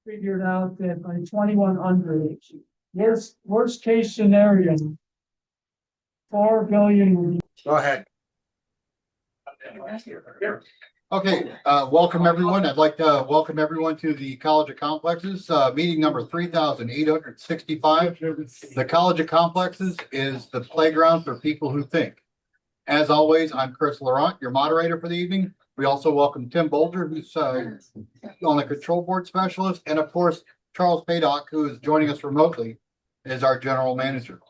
figured out that by 2100, worst case scenario, 4 billion would be. Go ahead. Okay, welcome everyone. I'd like to welcome everyone to the College of Complexes, meeting number 3,865. The College of Complexes is the playground for people who think. As always, I'm Chris Laurent, your moderator for the evening. We also welcome Tim Bolger, who's on the control board specialist, and of course, Charles Paydock, who is joining us remotely as our general manager.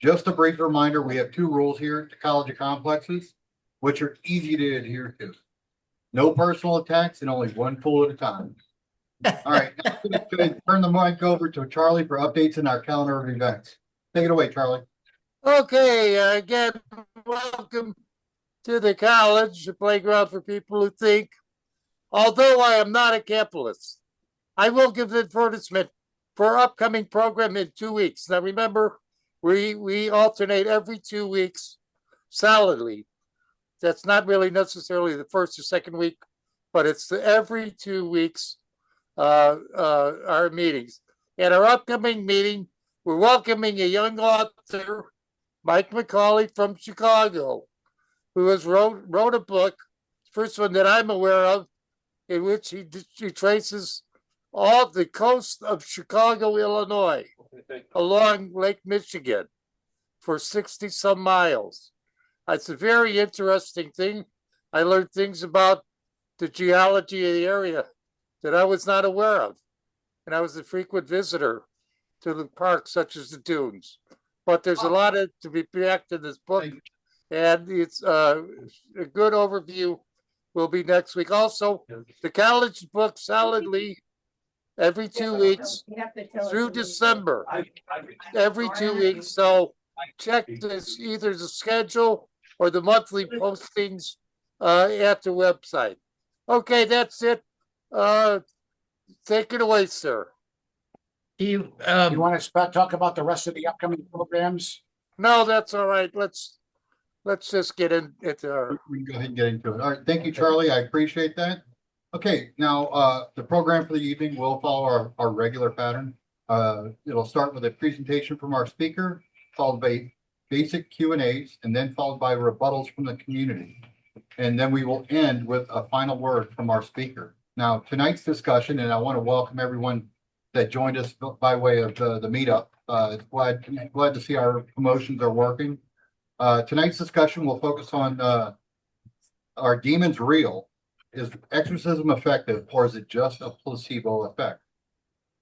Just a brief reminder, we have two rules here at the College of Complexes, which are easy to adhere to. No personal attacks and only one pool at a time. All right, now I'm going to turn the mic over to Charlie for updates in our calendar of events. Take it away, Charlie. Okay, again, welcome to the college, a playground for people who think. Although I am not a capitalist, I will give the advertisement for our upcoming program in 2 weeks. Now, remember, we alternate every 2 weeks solidly. That's not really necessarily the first or second week, but it's every 2 weeks, our meetings. At our upcoming meeting, we're welcoming a young author, Mike McCauley from Chicago, who has wrote a book, first one that I'm aware of, in which he traces all the coast of Chicago, Illinois, along Lake Michigan for 60 some miles. It's a very interesting thing. I learned things about the geology of the area that I was not aware of. And I was a frequent visitor to the parks such as the dunes. But there's a lot to be packed in this book. And it's a good overview will be next week. Also, the college book solidly every 2 weeks through December, every 2 weeks. So check this, either the schedule or the monthly postings at the website. Okay, that's it. Take it away, sir. You You want to talk about the rest of the upcoming programs? No, that's all right. Let's just get into our. We can go ahead and get into it. All right, thank you, Charlie. I appreciate that. Okay, now the program for the evening will follow our regular pattern. It'll start with a presentation from our speaker, followed by basic Q&As, and then followed by rebuttals from the community. And then we will end with a final word from our speaker. Now, tonight's discussion, and I want to welcome everyone that joined us by way of the meetup. Glad to see our promotions are working. Tonight's discussion will focus on are demons real? Is exorcism effective, or is it just a placebo effect?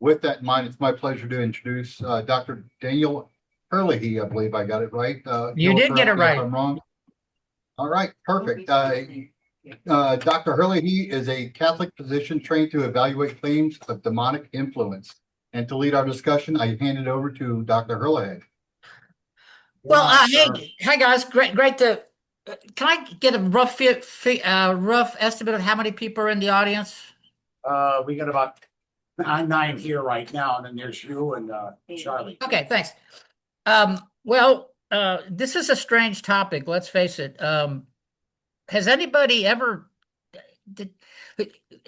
With that in mind, it's my pleasure to introduce Dr. Daniel Herlihy. I believe I got it right. You did get it right. If I'm wrong. All right, perfect. Dr. Herlihy is a Catholic physician trained to evaluate claims of demonic influence. And to lead our discussion, I hand it over to Dr. Herlihy. Well, hey guys, great to. Can I get a rough estimate of how many people are in the audience? We got about 9 here right now, and then there's you and Charlie. Okay, thanks. Well, this is a strange topic. Let's face it. Has anybody ever?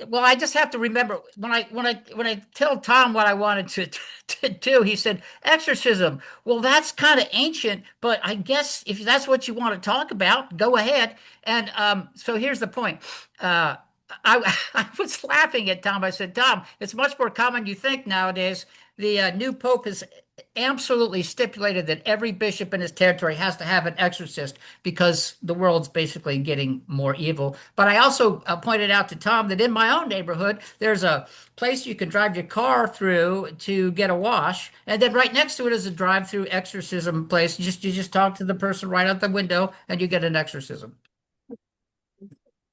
Well, I just have to remember when I tell Tom what I wanted to do, he said exorcism. Well, that's kind of ancient, but I guess if that's what you want to talk about, go ahead. And so here's the point. I was laughing at Tom. I said, Tom, it's much more common you think nowadays. The new pope has absolutely stipulated that every bishop in his territory has to have an exorcist because the world's basically getting more evil. But I also pointed out to Tom that in my own neighborhood, there's a place you can drive your car through to get a wash. And then right next to it is a drive-through exorcism place. You just talk to the person right out the window and you get an exorcism.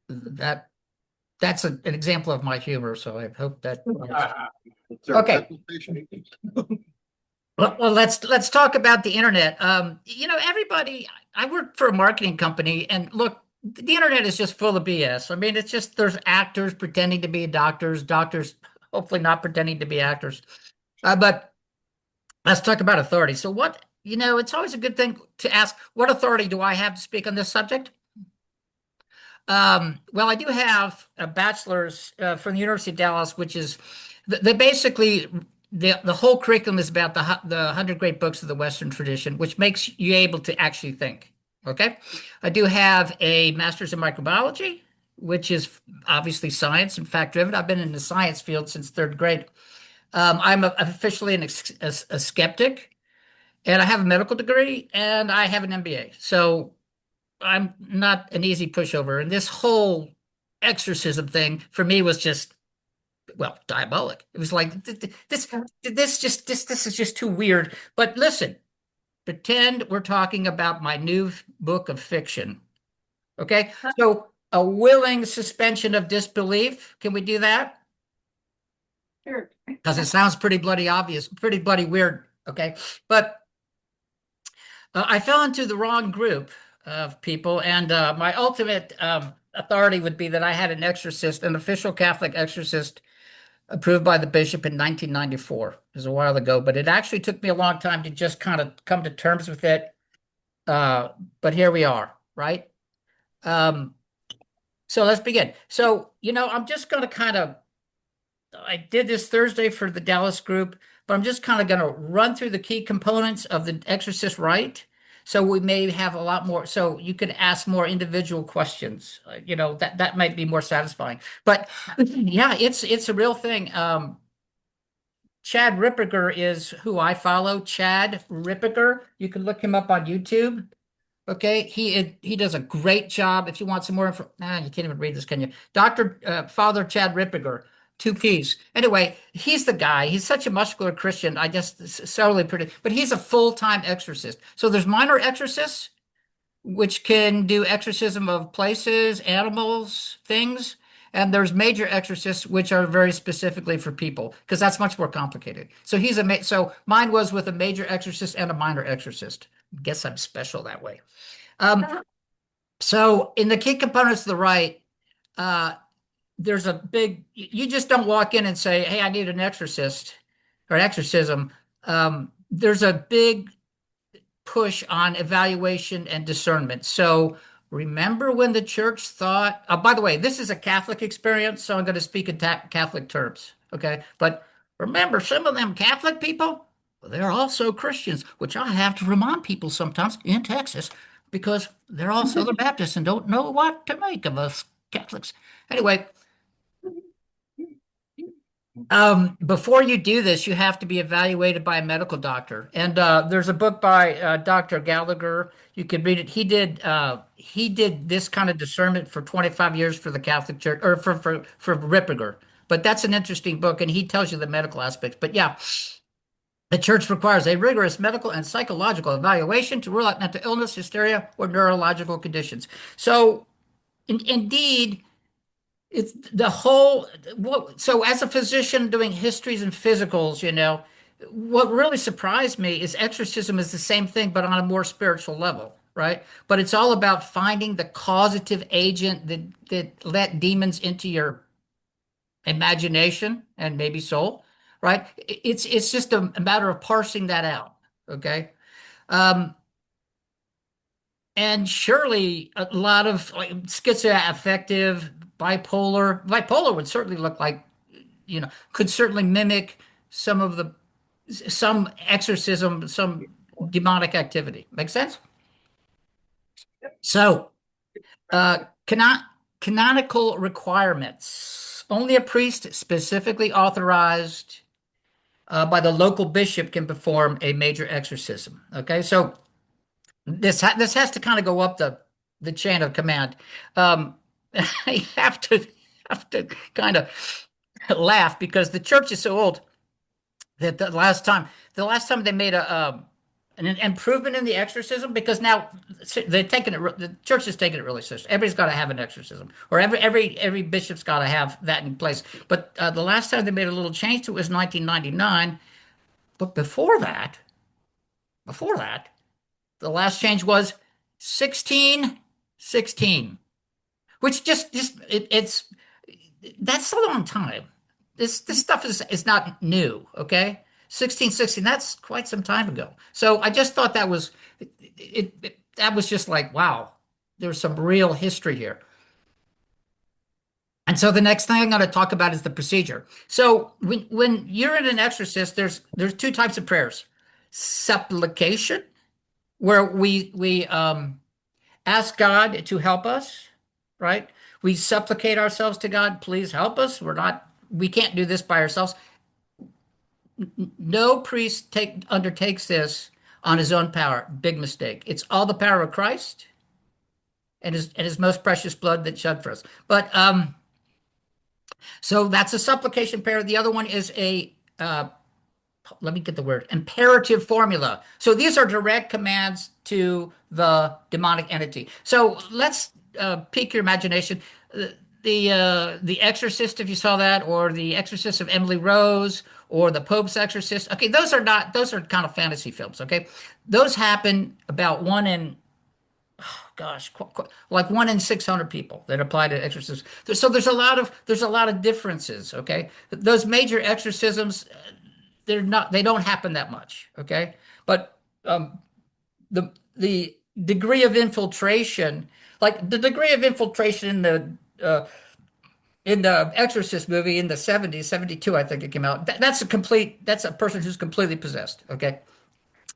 That's an example of my humor. So I hope that. Okay. Well, let's talk about the internet. Everybody, I work for a marketing company, and look, the internet is just full of BS. I mean, it's just there's actors pretending to be doctors hopefully not pretending to be actors. But let's talk about authority. So it's always a good thing to ask, what authority do I have to speak on this subject? Well, I do have a bachelor's from the University of Dallas, which is They basically the whole curriculum is about the 100 great books of the Western tradition, which makes you able to actually think. Okay, I do have a master's in microbiology, which is obviously science and fact driven. I've been in the science field since third grade. I'm officially a skeptic, and I have a medical degree, and I have an MBA. So I'm not an easy pushover. And this whole exorcism thing for me was just, well, diabolic. It was like this is just too weird. But listen, pretend we're talking about my new book of fiction. Okay, so a willing suspension of disbelief. Can we do that? Sure. Because it sounds pretty bloody obvious, pretty bloody weird. Okay, but I fell into the wrong group of people, and my ultimate authority would be that I had an exorcist, an official Catholic exorcist approved by the bishop in 1994. It was a while ago, but it actually took me a long time to just kind of come to terms with it. But here we are, right? So let's begin. So, I'm just going to I did this Thursday for the Dallas group, but I'm just kind of going to run through the key components of the Exorcist Rite. So we may have a lot more, so you could ask more individual questions. That might be more satisfying. But yeah, it's a real thing. Chad Ripperger is who I follow. Chad Ripperger. You can look him up on YouTube. Okay, he does a great job. If you want some more info, you can't even read this, can you? Father Chad Ripperger, two P's. Anyway, he's the guy. He's such a muscular Christian. I just solely pretty, but he's a full-time exorcist. So there's minor exorcists, which can do exorcism of places, animals, things. And there's major exorcists, which are very specifically for people, because that's much more complicated. So so mine was with a major exorcist and a minor exorcist. Guess I'm special that way. So in the key components of the rite, there's a big, you just don't walk in and say, hey, I need an exorcist or an exorcism. There's a big push on evaluation and discernment. So remember when the church thought, by the way, this is a Catholic experience, so I'm going to speak in Catholic terms. Okay. But remember, some of them Catholic people, they're also Christians, which I have to remind people sometimes in Texas because they're all Southern Baptists and don't know what to make of us Catholics. Anyway, before you do this, you have to be evaluated by a medical doctor. And there's a book by Dr. Gallagher. You can read it. He did this kind of discernment for 25 years for the Catholic Church, or for Ripperger. But that's an interesting book, and he tells you the medical aspects. But yeah. The church requires a rigorous medical and psychological evaluation to rule out mental illness, hysteria, or neurological conditions. So, indeed, it's the whole. So, as a physician doing histories and physicals, what really surprised me is exorcism is the same thing, but on a more spiritual level, right? But it's all about finding the causative agent that let demons into your imagination and maybe soul. Right? It's just a matter of parsing that out. Okay. And surely a lot of schizoaffective, bipolar would certainly look like, could certainly mimic some exorcism, some demonic activity. Make sense? So, canonical requirements. Only a priest specifically authorized by the local bishop can perform a major exorcism. Okay, so this has to kind of go up the chain of command. I have to kind of laugh because the church is so old that the last time they made an improvement in the exorcism, because now the church is taking it really serious. Everybody's got to have an exorcism, or every bishop's got to have that in place. But the last time they made a little change to it was 1999. But before that, the last change was 1616, which it's that's a long time. This stuff is not new. Okay. 1616, that's quite some time ago. So I just thought that was that was just like, wow, there's some real history here. And so the next thing I'm going to talk about is the procedure. So when you're in an exorcist, there's two types of prayers: supplication, where we ask God to help us, right? We supplicate ourselves to God, please help us. We can't do this by ourselves. No priest undertakes this on his own power. Big mistake. It's all the power of Christ and his most precious blood that shed for us. But so that's a supplication prayer. The other one is let me get the word, imperative formula. So these are direct commands to the demonic entity. So let's pique your imagination. The Exorcist, if you saw that, or the Exorcist of Emily Rose, or the Pope's Exorcist. Okay, those are kind of fantasy films. Okay, those happen about one in, like 1 in 600 people that apply to exorcisms. So there's a lot of differences. Okay, those major exorcisms, they don't happen that much. Okay, but the degree of infiltration, like the degree of infiltration in the Exorcist movie in the 70s, 72, I think it came out. That's a person who's completely possessed. Okay,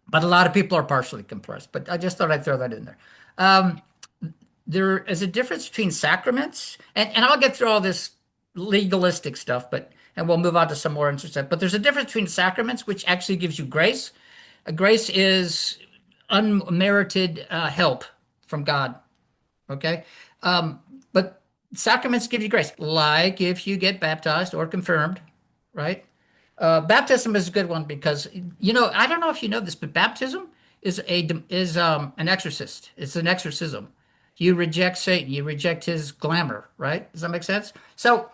but a lot of people are partially compressed. But I just thought I'd throw that in there. Um, there is a difference between sacraments, and I'll get through all this legalistic stuff, and we'll move on to some more interesting. But there's a difference between sacraments, which actually gives you grace. Grace is unmerited help from God. Okay, but sacraments give you grace, like if you get baptized or confirmed, right? Baptism is a good one because I don't know if you know this, but baptism is an exorcist. It's an exorcism. You reject Satan. You reject his glamour, right? Does that make sense? So,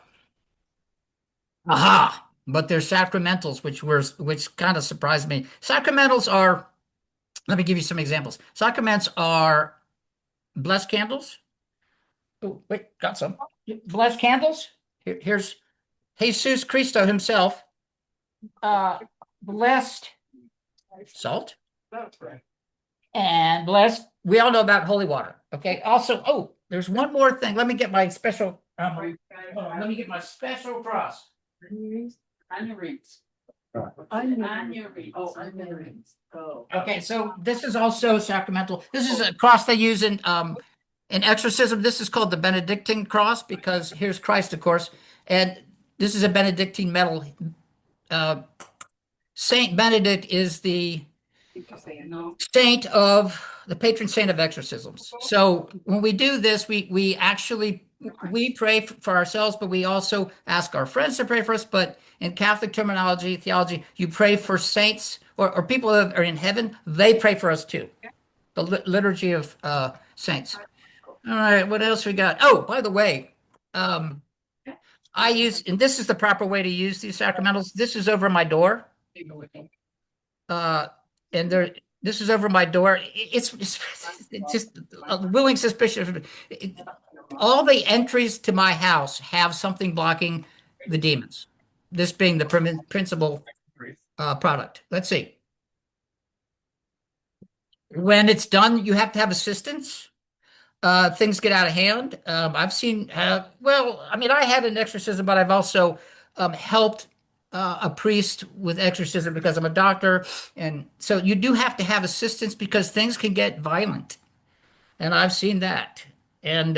aha! But there's sacramentals, which kind of surprised me. Sacramentals are. Let me give you some examples. Sacraments are blessed candles. Oh, wait, got some. Blessed candles. Here's Jesus Christo himself. Blessed salt. That's right. And blessed, we all know about holy water. Okay. Also, there's one more thing. Let me get my special. Hold on, let me get my special cross. On your rings. On your rings. Oh, on your rings. Oh. Okay, so this is also sacramental. This is a cross they use in exorcism. This is called the Benedictine cross because here's Christ, of course, and this is a Benedictine medal. Saint Benedict is the saint of the patron saint of exorcisms. So when we do this, we actually pray for ourselves, but we also ask our friends to pray for us. But in Catholic terminology, theology, you pray for saints or people that are in heaven. They pray for us too. The liturgy of saints. All right, what else we got? Oh, by the way, and this is the proper way to use these sacramentals. This is over my door. And this is over my door. It's just a willing suspicion. All the entries to my house have something blocking the demons. This being the principal product. Let's see. When it's done, you have to have assistance. Things get out of hand. I've seen. I had an exorcism, but I've also helped a priest with exorcism because I'm a doctor, and so you do have to have assistance because things can get violent, and I've seen that. And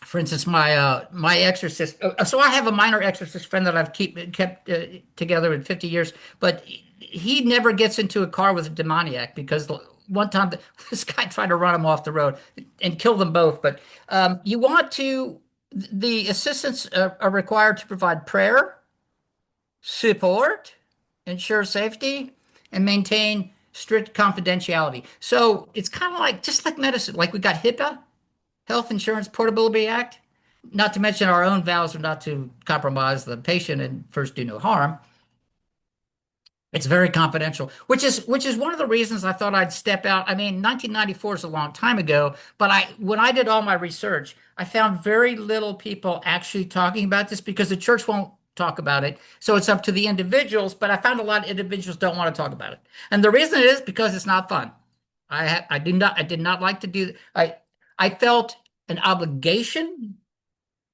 for instance, my exorcist. So I have a minor exorcist friend that I've kept together in 50 years, but he never gets into a car with a demoniac because one time this guy tried to run him off the road and kill them both. But the assistants are required to provide prayer, support, ensure safety, and maintain strict confidentiality. So it's kind of like just like medicine. Like we got HIPAA, Health Insurance Portability Act, not to mention our own vows are not to compromise the patient and first do no harm. It's very confidential, which is one of the reasons I thought I'd step out. I mean, 1994 is a long time ago, but when I did all my research, I found very little people actually talking about this because the church won't talk about it. So it's up to the individuals, but I found a lot of individuals don't want to talk about it. And the reason it is because it's not fun. I did not like to do I felt an obligation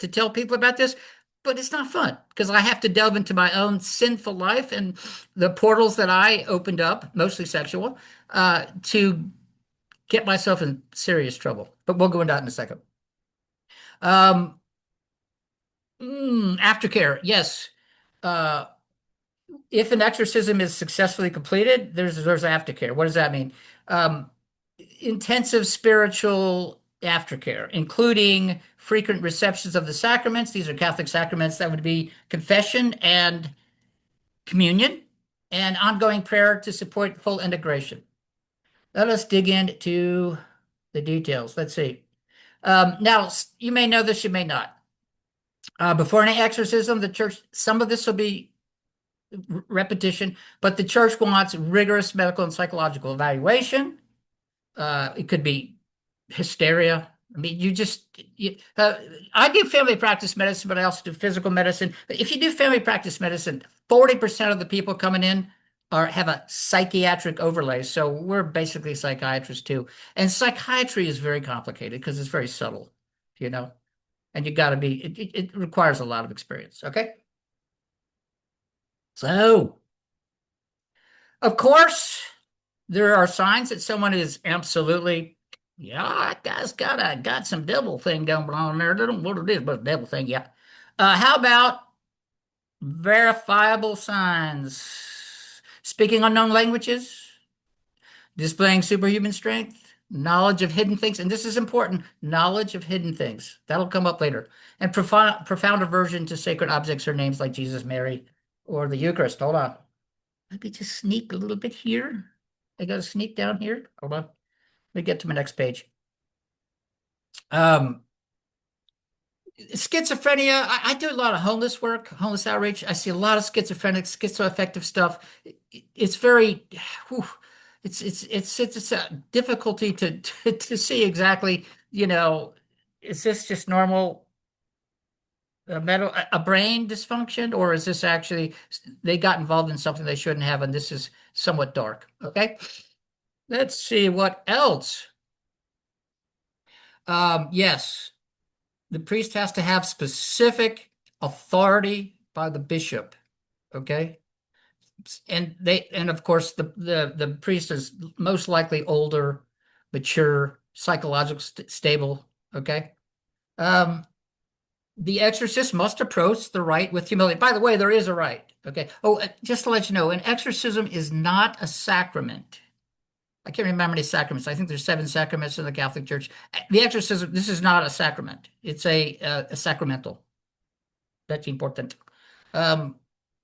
to tell people about this, but it's not fun because I have to delve into my own sinful life and the portals that I opened up, mostly sexual, to get myself in serious trouble. But we'll go into that in a second. Um, Aftercare, yes. Uh, if an exorcism is successfully completed, there's aftercare. What does that mean? Um, Intensive spiritual aftercare, including frequent receptions of the sacraments. These are Catholic sacraments. That would be confession and communion, and ongoing prayer to support full integration. Let us dig into the details. Let's see. Now, you may know this, you may not. Before any exorcism, the church, some of this will be repetition, but the church wants rigorous medical and psychological evaluation. It could be hysteria. I mean, I do family practice medicine, but I also do physical medicine. But if you do family practice medicine, 40% of the people coming in have a psychiatric overlay. So we're basically psychiatrists too. And psychiatry is very complicated because it's very subtle, you know, and you got to be, it requires a lot of experience. Okay. So, of course, there are signs that someone is absolutely, yeah, that guy's got some devil thing going on there. I don't know what it is, but a devil thing, yeah. How about verifiable signs? Speaking unknown languages, displaying superhuman strength, knowledge of hidden things, and this is important, knowledge of hidden things. That'll come up later. And profound aversion to sacred objects or names like Jesus, Mary, or the Eucharist. Hold on. Let me just sneak a little bit here. I got to sneak down here. Hold on. Let me get to my next page. Schizophrenia. I do a lot of homeless work, homeless outreach. I see a lot of schizophrenic, schizoaffective stuff. It's very, whew, it's a difficulty to see exactly, you know, is this just normal a brain dysfunction, or is this actually they got involved in something they shouldn't have, and this is somewhat dark. Okay, let's see what else. Yes, the priest has to have specific authority by the bishop. Okay, and of course the priest is most likely older, mature, psychologically stable. Okay. The exorcist must approach the rite with humility. By the way, there is a rite. Okay. Oh, just to let you know, an exorcism is not a sacrament. I can't remember how many sacraments. I think there's 7 sacraments in the Catholic Church. The exorcism, this is not a sacrament. It's a sacramental. That's important. How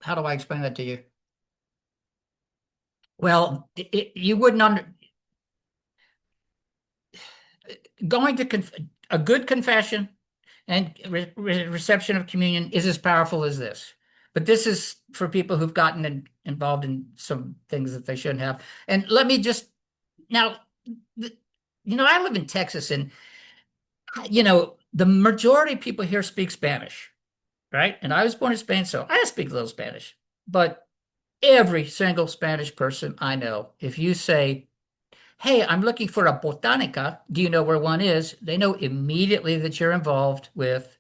do I explain that to you? Well, you wouldn't going to a good confession and reception of communion is as powerful as this. But this is for people who've gotten involved in some things that they shouldn't have. And let me just now, I live in Texas, and the majority of people here speak Spanish, right? And I was born in Spain, so I speak a little Spanish. But every single Spanish person I know, if you say, hey, I'm looking for a botanica, do you know where one is? They know immediately that you're involved with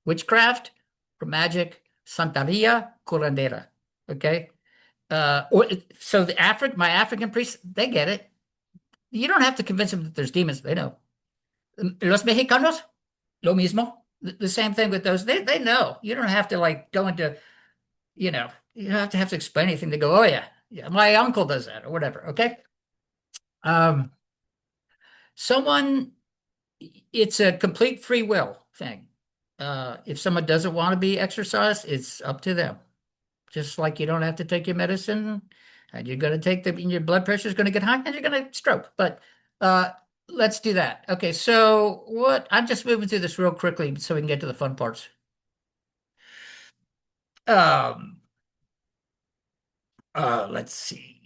witchcraft or magic, Santeria, curandera. Okay? So my African priests, they get it. You don't have to convince them that there's demons. They know. Los Mexicanos, lo mismo. The same thing with those. They know. You don't have to go into, you don't have to explain anything. They go, oh yeah, my uncle does that or whatever. Okay. It's a complete free will thing. If someone doesn't want to be exercised, it's up to them. Just like you don't have to take your medicine, and you're going to take your blood pressure is going to get high, and you're going to stroke. But let's do that. Okay, so I'm just moving through this real quickly so we can get to the fun parts. Let's see.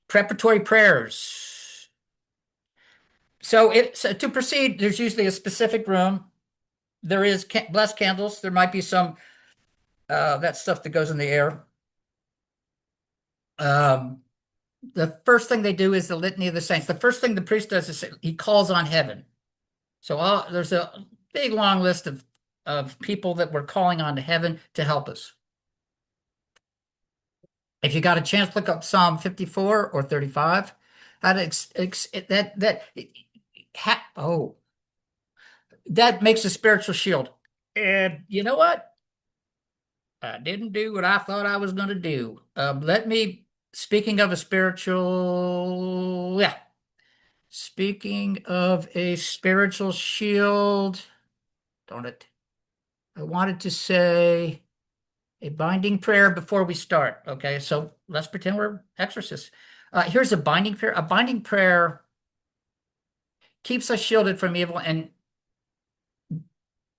Preparatory prayers. So to proceed, there's usually a specific room. There is blessed candles. There might be some that stuff that goes in the air. The first thing they do is the litany of the saints. The first thing the priest does is he calls on heaven. So there's a big long list of of people that we're calling on to heaven to help us. If you got a chance, look up Psalm 54 or 35. How to that makes a spiritual shield. And you know what? I didn't do what I thought I was going to do. Speaking of a spiritual, yeah. Speaking of a spiritual shield, darn it. I wanted to say a binding prayer before we start. Okay, so let's pretend we're exorcists. Here's a binding prayer. A binding prayer keeps us shielded from evil, and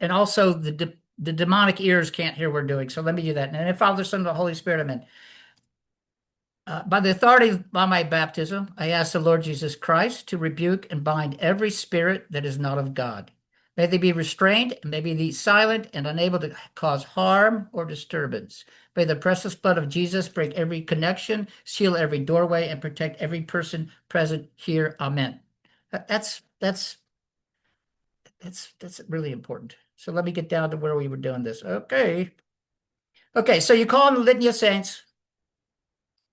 also the demonic ears can't hear what we're doing. So let me do that. And then Father, Son, and the Holy Spirit, amen. By the authority of my baptism, I ask the Lord Jesus Christ to rebuke and bind every spirit that is not of God. May they be restrained, and may they be silent and unable to cause harm or disturbance. May the precious blood of Jesus break every connection, seal every doorway, and protect every person present here. Amen. That's really important. So let me get down to where we were doing this. Okay. So you call on the Litany of Saints.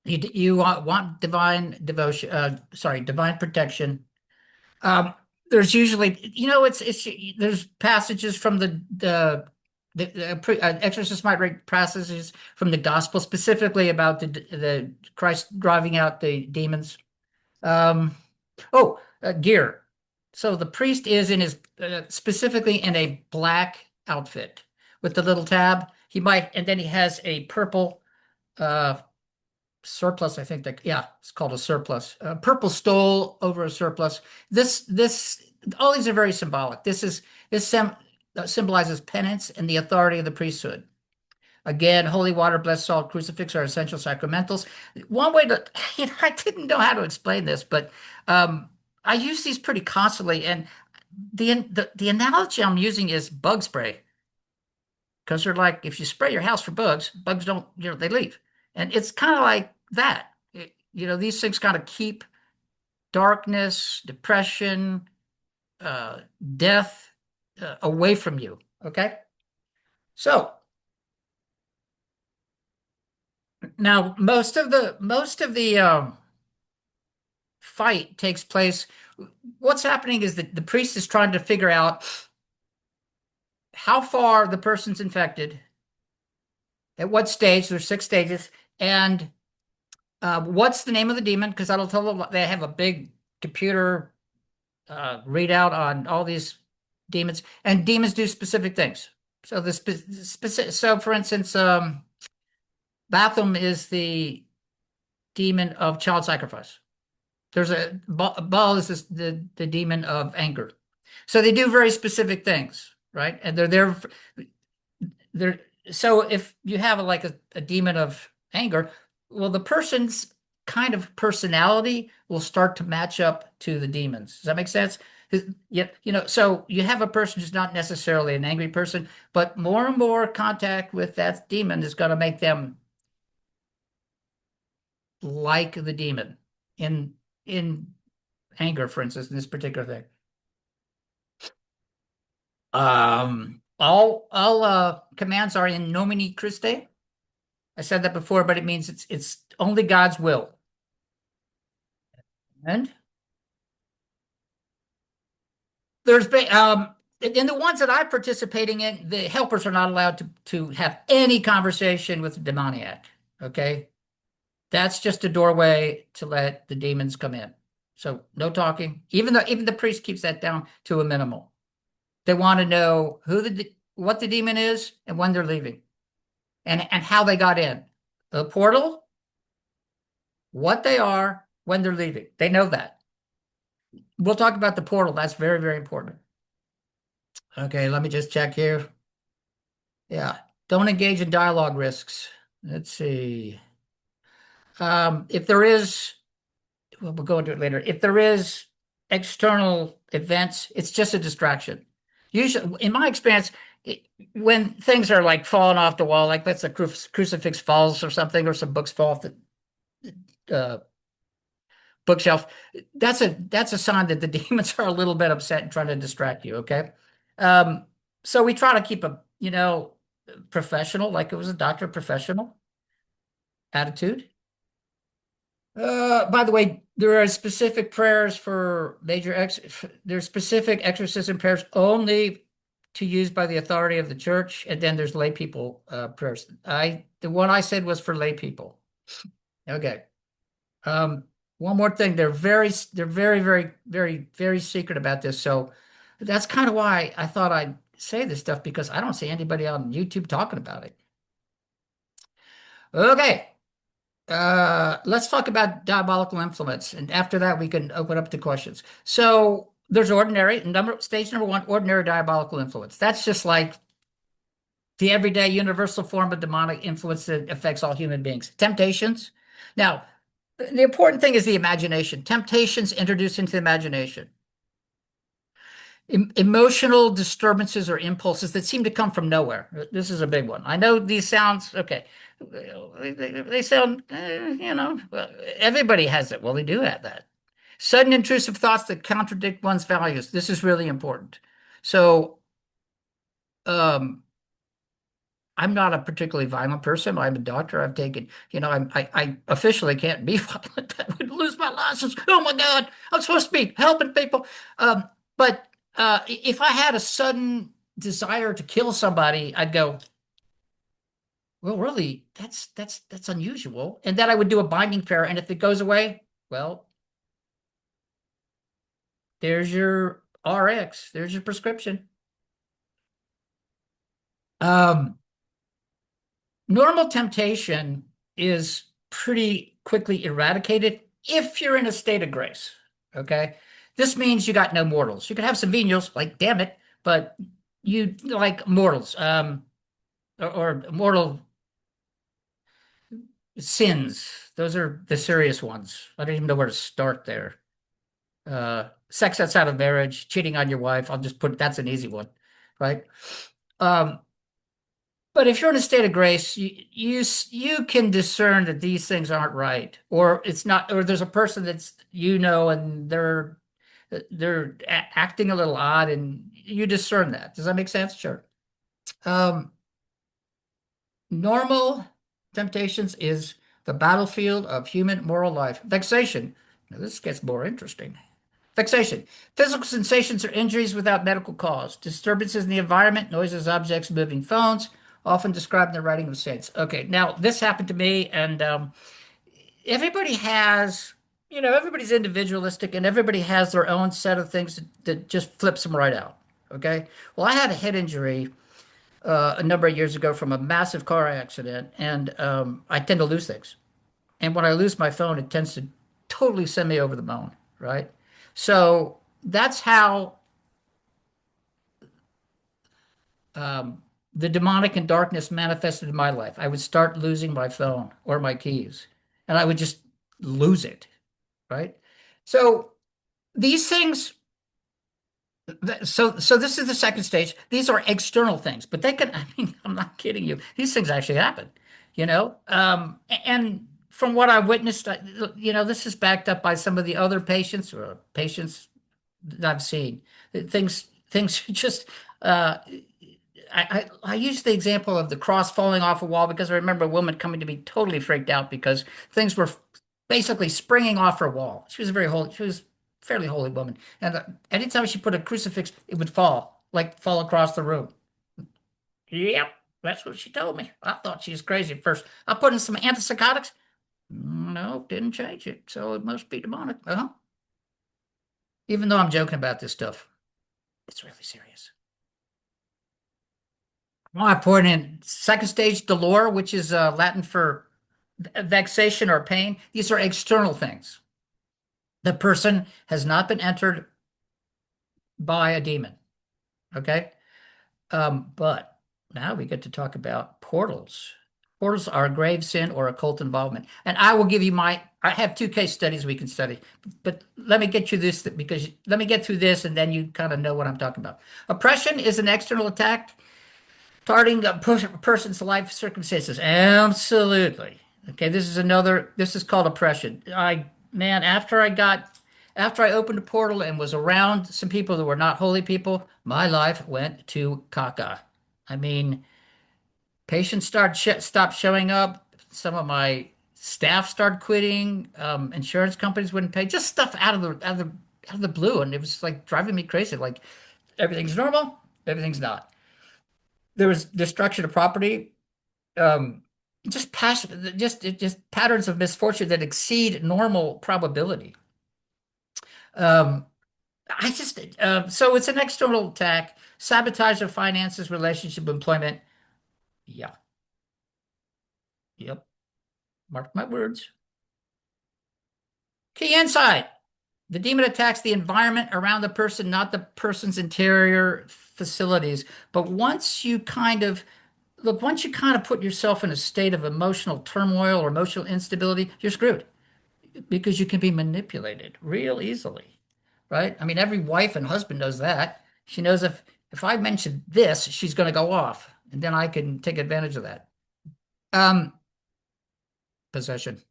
You want divine devotion, divine protection. There's usually, there's passages from the exorcist might read passages from the gospel specifically about the Christ driving out the demons. Gear. So the priest is in his specifically in a black outfit with the little tab. And then he has a purple surplice. I think it's called a surplice. A purple stole over a surplice. All these are very symbolic. This symbolizes penance and the authority of the priesthood. Again, holy water, blessed salt, crucifix are essential sacramentals. One way to, I didn't know how to explain this, but I use these pretty constantly. And the analogy I'm using is bug spray. Because they're like, if you spray your house for bugs don't, they leave. And it's kind of like that. These things kind of keep darkness, depression, death away from you. Okay? So now most of the fight takes place. What's happening is that the priest is trying to figure out how far the person's infected, at what stage. There's 6 stages, and what's the name of the demon, because that'll tell them. They have a big computer readout on all these demons, and demons do specific things. So for instance, Bathum is the demon of child sacrifice. There's Baal is the demon of anger. So they do very specific things, right? And they're there. So if you have a demon of anger, well, the person's kind of personality will start to match up to the demons. Does that make sense? So you have a person who's not necessarily an angry person, but more and more contact with that demon is going to make them like the demon in anger, for instance, in this particular thing. All commands are in nomine Christe. I said that before, but it means it's only God's will. And there's been in the ones that I'm participating in, the helpers are not allowed to have any conversation with the demoniac. Okay, that's just a doorway to let the demons come in. So no talking. Even the priest keeps that down to a minimal. They want to know what the demon is and when they're leaving, and how they got in the portal, what they are, when they're leaving. They know that. We'll talk about the portal. That's very, very important. Okay, let me just check here. Yeah, don't engage in dialogue risks. Let's see. If there is, we'll go into it later. If there is external events, it's just a distraction. Usually, in my experience, when things are like falling off the wall, like let's say crucifix falls or something, or some books fall off the bookshelf, that's a sign that the demons are a little bit upset and trying to distract you. Okay. So we try to keep a, professional, like it was a doctor, professional attitude. By the way, there are specific prayers for there's specific exorcism prayers only to use by the authority of the church, and then there's lay people prayers. The one I said was for lay people. Okay. Um, One more thing, they're very secret about this. So that's kind of why I thought I'd say this stuff because I don't see anybody on YouTube talking about it. Okay. Let's talk about diabolical influence, and after that, we can open up to questions. So there's stage number one, ordinary diabolical influence. That's just like the everyday universal form of demonic influence that affects all human beings. Temptations. Now, the important thing is the imagination. Temptations introduced into the imagination. Emotional disturbances or impulses that seem to come from nowhere. This is a big one. I know these sounds, okay. They sound, well, everybody has it. Well, they do have that. Sudden intrusive thoughts that contradict one's values. This is really important. So, I'm not a particularly violent person. I'm a doctor. I've taken, I officially can't be violent. I would lose my license. Oh my God, I'm supposed to be helping people. But if I had a sudden desire to kill somebody, I'd go, well, really, that's unusual. And then I would do a binding prayer. And if it goes away, well, there's your RX. There's your prescription. Normal temptation is pretty quickly eradicated if you're in a state of grace. Okay. This means you got no mortals. You could have some venials, like damn it, but you like mortals, or mortal sins. Those are the serious ones. I don't even know where to start there. Sex outside of marriage, cheating on your wife. I'll just put that's an easy one, right? But if you're in a state of grace, you can discern that these things aren't right, or it's not, or there's a person that's and they're acting a little odd, and you discern that. Does that make sense? Sure. Um, Normal temptations is the battlefield of human moral life. Vexation. Now this gets more interesting. Vexation. Physical sensations or injuries without medical cause. Disturbances in the environment, noises, objects, moving phones, often described in the writing of saints. Okay, now this happened to me, and everybody has, everybody's individualistic, and everybody has their own set of things that just flips them right out. Okay, well, I had a head injury a number of years ago from a massive car accident, and I tend to lose things. And when I lose my phone, it tends to totally send me over the bone, right? So that's how the demonic and darkness manifested in my life. I would start losing my phone or my keys, and I would just lose it, right? So these things, so this is the second stage. These are external things, but they can, I mean, I'm not kidding you. These things actually happen, and from what I've witnessed, this is backed up by some of the other patients that I've seen. Things just, I use the example of the cross falling off a wall because I remember a woman coming to me totally freaked out because things were basically springing off her wall. She was she was a fairly holy woman. And anytime she put a crucifix, it would fall across the room. Yep, that's what she told me. I thought she was crazy at first. I put in some antipsychotics. No, didn't change it. So it must be demonic. Even though I'm joking about this stuff, it's really serious. Well, I point in second stage dolor, which is Latin for vexation or pain. These are external things. The person has not been entered by a demon. Okay. But now we get to talk about portals. Portals are a grave sin or occult involvement. And I will give you I have two case studies we can study, but let me get you this because let me get through this and then you kind of know what I'm talking about. Oppression is an external attack targeting a person's life circumstances. Absolutely. Okay, this is called oppression. After I got After I opened a portal and was around some people that were not holy people, my life went to caca. I mean, patients stopped showing up. Some of my staff started quitting. Insurance companies wouldn't pay. Just stuff out of the blue, and it was like driving me crazy. Like everything's normal, everything's not. There was destruction of property. Um, just patterns of misfortune that exceed normal probability. Um, so it's an external attack, sabotage of finances, relationship, employment. Yeah, yep. Mark my words. Key insight. The demon attacks the environment around the person, not the person's interior facilities. But once you kind of put yourself in a state of emotional turmoil or emotional instability, you're screwed because you can be manipulated real easily, right? I mean, every wife and husband knows that. She knows if I mention this, she's going to go off, and then I can take advantage of that. Um, Possession.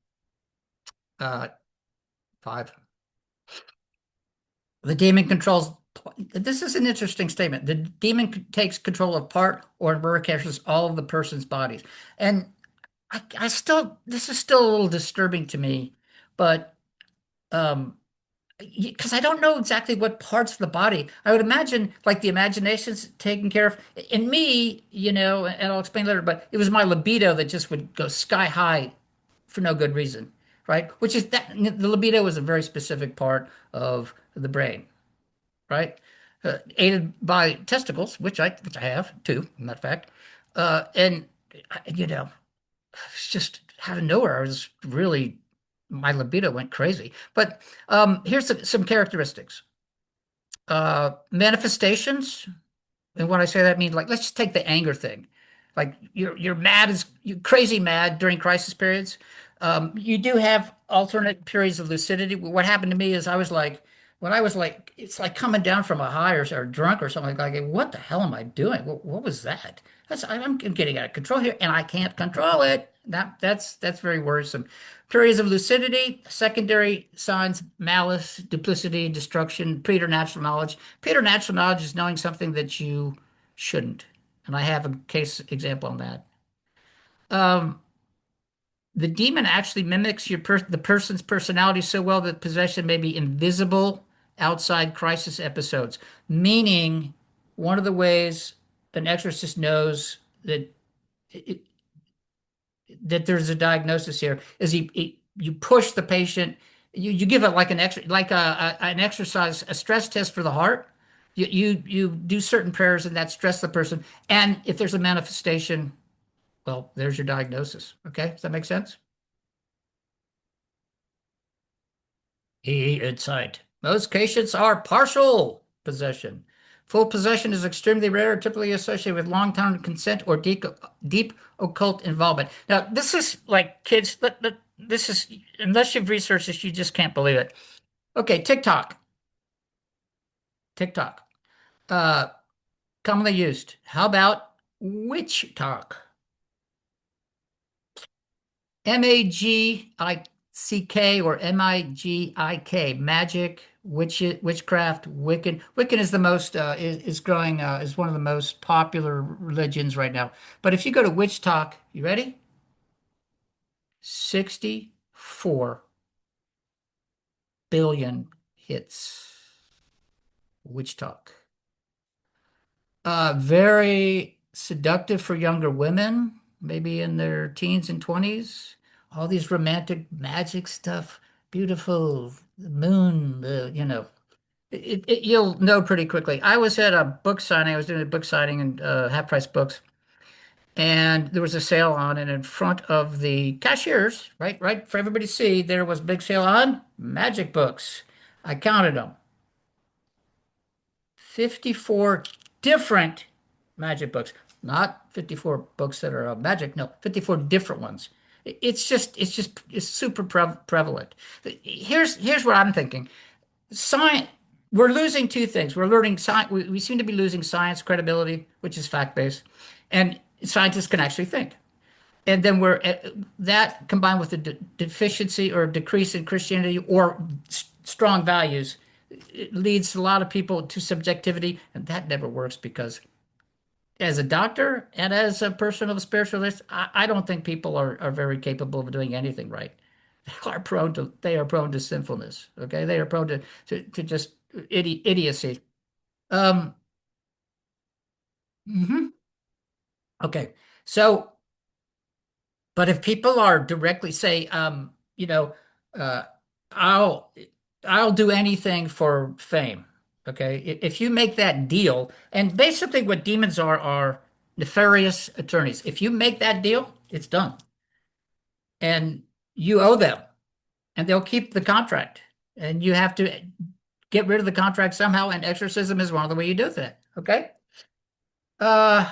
5. The demon controls. This is an interesting statement. The demon takes control of part, or in rare cases, all of the person's bodies. And this is still a little disturbing to me, but because I don't know exactly what parts of the body. I would imagine like the imagination's taken care of. In me, and I'll explain later, but it was my libido that just would go sky high for no good reason, right? Which is that the libido is a very specific part of the brain, right? Aided by testicles, which I have too, matter of fact. And it's just out of nowhere, my libido went crazy. But here's some characteristics. Manifestations, and when I say that, I mean like let's just take the anger thing. Like you're crazy mad during crisis periods. You do have alternate periods of lucidity. What happened to me is when I was like, it's like coming down from a high or drunk or something like, what the hell am I doing? What was that? I'm getting out of control here, and I can't control it. That's very worrisome. Periods of lucidity, secondary signs, malice, duplicity, destruction, preternatural knowledge. Preternatural knowledge is knowing something that you shouldn't. And I have a case example on that. The demon actually mimics the person's personality so well that possession may be invisible outside crisis episodes. Meaning, one of the ways an exorcist knows it, that there's a diagnosis here is you push the patient, you give it like an exercise, a stress test for the heart. You do certain prayers and that stress the person, and if there's a manifestation, well, there's your diagnosis. Okay, does that make sense? Insight. Most cases are partial possession. Full possession is extremely rare, typically associated with long-term consent or deep occult involvement. Now, this is like kids. This is unless you've researched this, you just can't believe it. Okay, TikTok. TikTok. Uh, Commonly used. How about witch talk? Magick or Migik, magic, witchcraft, Wiccan. Wiccan is the most is growing is one of the most popular religions right now. But if you go to Witch Talk, you ready? 64 billion hits. Witch Talk. Very seductive for younger women, maybe in their teens and 20s. All these romantic magic stuff, beautiful, the moon, you'll know pretty quickly. I was at a book signing. I was doing a book signing and half price books, and there was a sale on, and in front of the cashiers, right for everybody to see, there was a big sale on magic books. I counted them. 54 different magic books, not 54 books that are magic. No, 54 different ones. It's super prevalent. Here's what I'm thinking. Science, we're losing two things. We're learning science. We seem to be losing science credibility, which is fact-based, and scientists can actually think. And then that combined with the deficiency or decrease in Christianity or strong values, it leads a lot of people to subjectivity, and that never works because as a doctor and as a person of a spiritualist, I don't think people are very capable of doing anything right. They are prone to sinfulness. Okay, they are prone to just idiocy. Um, mhm. Okay, so but if people are directly say, uh, I'll I'll do anything for fame. Okay, if you make that deal, and basically what demons are nefarious attorneys. If you make that deal, it's done, and you owe them, and they'll keep the contract, and you have to get rid of the contract somehow. And exorcism is one of the way you do that. Okay. Uh,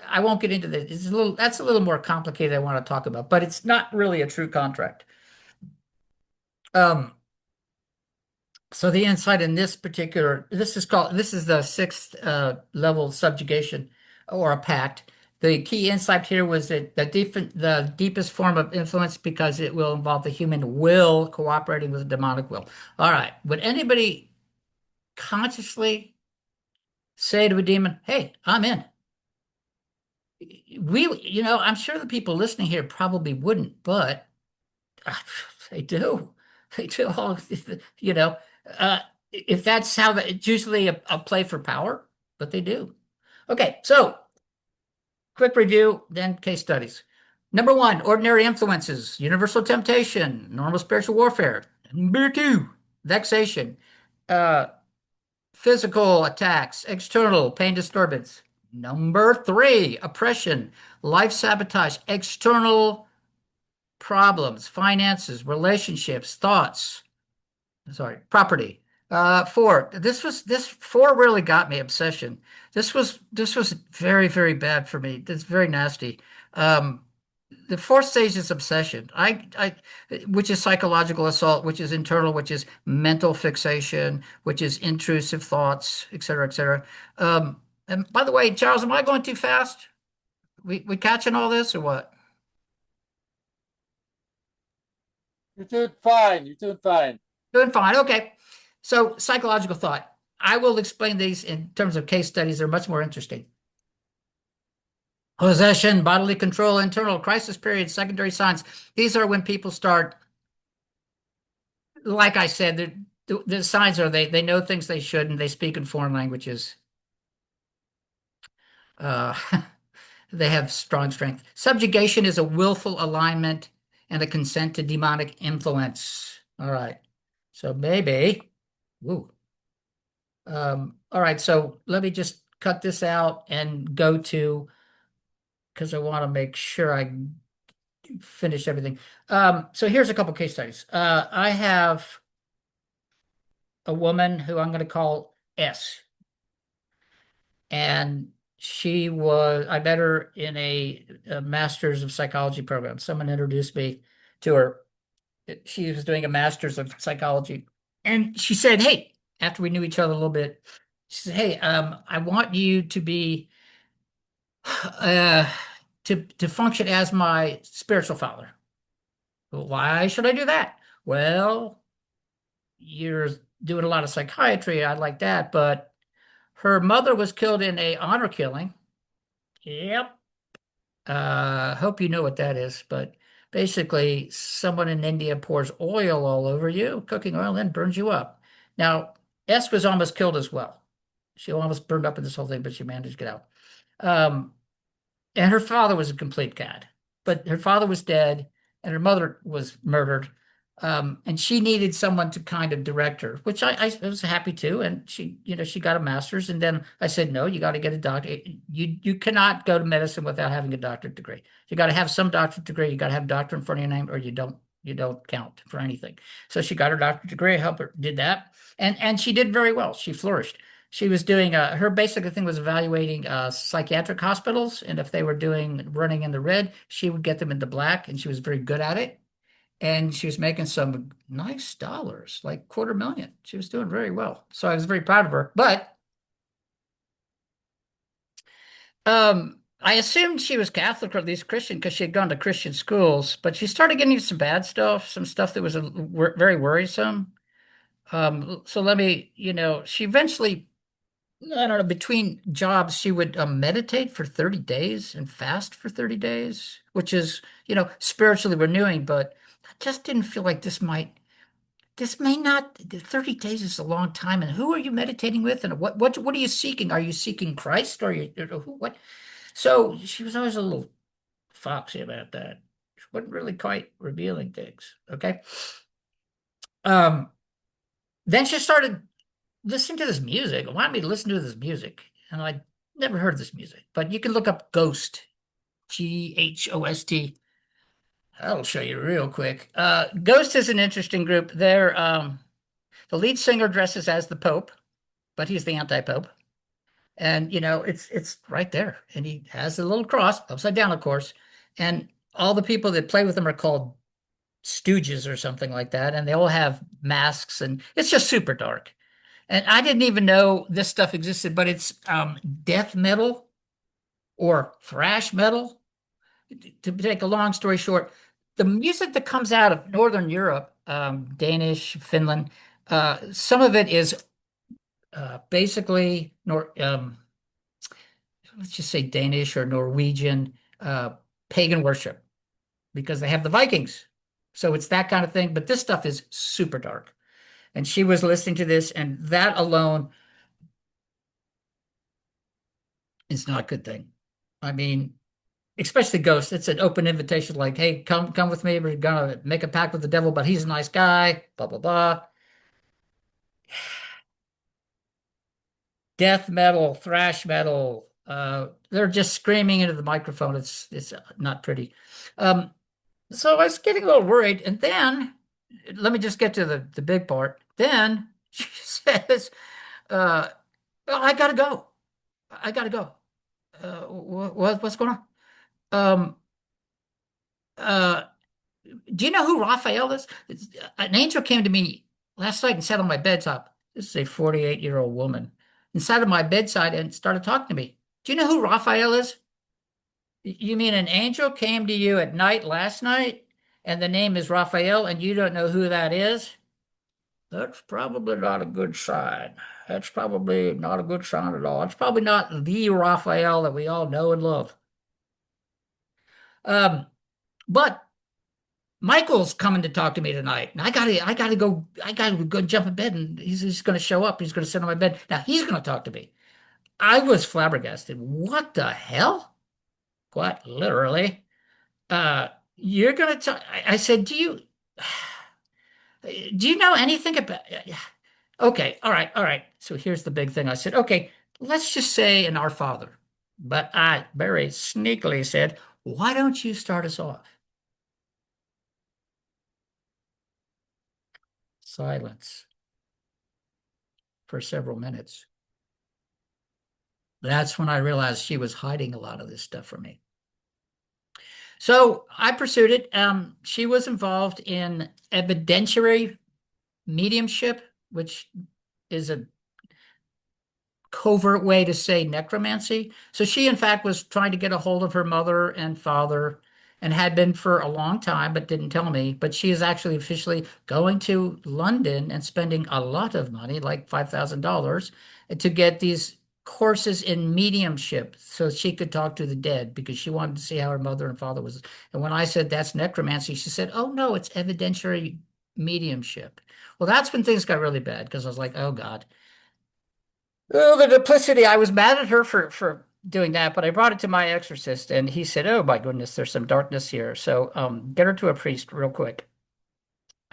I won't get into this. That's a little more complicated I want to talk about, but it's not really a true contract. Um, so the insight in this this is the sixth level subjugation or a pact. The key insight here was that the deepest form of influence because it will involve the human will cooperating with the demonic will. All right. Would anybody consciously say to a demon, "Hey, I'm in"? I'm sure the people listening here probably wouldn't, but they do. They do. You know, uh, if that's how it's usually a play for power, but they do. Okay, so quick review, then case studies. Number one, ordinary influences, universal temptation, normal spiritual warfare. Number two, vexation, uh, physical attacks, external pain disturbance. Number three, oppression, life sabotage, external problems, finances, relationships, thoughts. Sorry, property. Four. This four really got me, obsession. This was very, very bad for me. This is very nasty. Um, the fourth stage is obsession. Which is psychological assault, which is internal, which is mental fixation, which is intrusive thoughts, et cetera, et cetera. And by the way, Charles, am I going too fast? We catching all this or what? You're doing fine. You're doing fine. Doing fine. Okay. So psychological thought. I will explain these in terms of case studies. They're much more interesting. Possession, bodily control, internal crisis period, secondary signs. These are when people start, like I said, the signs are they know things they shouldn't. They speak in foreign languages. Uh, they have strong strength. Subjugation is a willful alignment and a consent to demonic influence. All right. So maybe, ooh. All right, so let me just cut this out and go to, because I want to make sure I finish everything. So here's a couple case studies. I have a woman who I'm going to call S. And I met her in a master's of psychology program. Someone introduced me to her. She was doing a master's of psychology. And she said, hey, after we knew each other a little bit, she said, hey, I want you to be uh, to function as my spiritual father. Well, why should I do that? Well, you're doing a lot of psychiatry. I like that, but her mother was killed in a honor killing. Yep. Hope you know what that is, but basically, someone in India pours oil all over you, cooking oil, then burns you up. Now, S was almost killed as well. She almost burned up in this whole thing, but she managed to get out. And her father was a complete cad, but her father was dead and her mother was murdered. And she needed someone to kind of direct her, which I was happy to. And she got a master's. And then I said, no, you got to get a doctor. You cannot go to medicine without having a doctorate degree. You got to have some doctorate degree. You got to have doctor in front of your name, or you don't count for anything. So she got her doctorate degree. I helped her did that, and she did very well. She flourished. She was doing her basic thing was evaluating psychiatric hospitals, and if they were running in the red, she would get them into black, and she was very good at it. And she was making some nice dollars, like $250,000. She was doing very well, so I was very proud of her. But I assumed she was Catholic or at least Christian because she had gone to Christian schools, but she started getting some bad stuff, some stuff that was very worrisome. So let me, she eventually, I don't know, between jobs, she would meditate for 30 days and fast for 30 days, which is, spiritually renewing, but I just didn't feel like this may not, 30 days is a long time. And who are you meditating with? And what are you seeking? Are you seeking Christ or what? So she was always a little foxy about that. She wasn't really quite revealing things. Okay. Um, then she started listening to this music. Wanted me to listen to this music. And I never heard this music, but you can look up Ghost, Ghost. I'll show you real quick. Ghost is an interesting group. The lead singer dresses as the Pope, but he's the anti-Pope. And it's right there. And he has a little cross, upside down, of course. And all the people that play with him are called stooges or something like that. And they all have masks, and it's just super dark. And I didn't even know this stuff existed, but it's death metal or thrash metal. To take a long story short, the music that comes out of Northern Europe, Danish, Finland, some of it is basically let's just say Danish or Norwegian pagan worship because they have the Vikings. So it's that kind of thing. But this stuff is super dark. And she was listening to this, and that alone is not a good thing. I mean, especially Ghost. It's an open invitation, like, hey, come with me. We're gonna make a pact with the devil, but he's a nice guy, blah, blah, blah. Death metal, thrash metal. They're just screaming into the microphone. It's not pretty. So I was getting a little worried. And then let me just get to the big part. Then she says, well, I gotta go. I gotta go. What's going on? Um, uh, do you know who Raphael is? An angel came to me last night and sat on my bedside. This is a 48-year-old woman. And sat on my bedside and started talking to me. Do you know who Raphael is? You mean an angel came to you at night last night and the name is Raphael and you don't know who that is? That's probably not a good sign. That's probably not a good sign at all. It's probably not the Raphael that we all know and love. But Michael's coming to talk to me tonight. And I gotta go jump in bed and he's gonna show up. He's gonna sit on my bed. Now he's gonna talk to me. I was flabbergasted. What the hell? Quite literally. You're gonna talk. I said, do you know anything about okay, all right. So here's the big thing. I said, okay, let's just say in Our Father. But I very sneakily said, why don't you start us off? Silence for several minutes. That's when I realized she was hiding a lot of this stuff from me. So I pursued it. She was involved in evidentiary mediumship, which is a covert way to say necromancy. So she, in fact, was trying to get a hold of her mother and father and had been for a long time, but didn't tell me. But she is actually officially going to London and spending a lot of money, like $5,000, to get these courses in mediumship so she could talk to the dead because she wanted to see how her mother and father was. And when I said that's necromancy, she said, oh, no, it's evidentiary mediumship. Well, that's when things got really bad because I was like, oh, God. Oh, the duplicity. I was mad at her for doing that, but I brought it to my exorcist and he said, oh, my goodness, there's some darkness here. So get her to a priest real quick.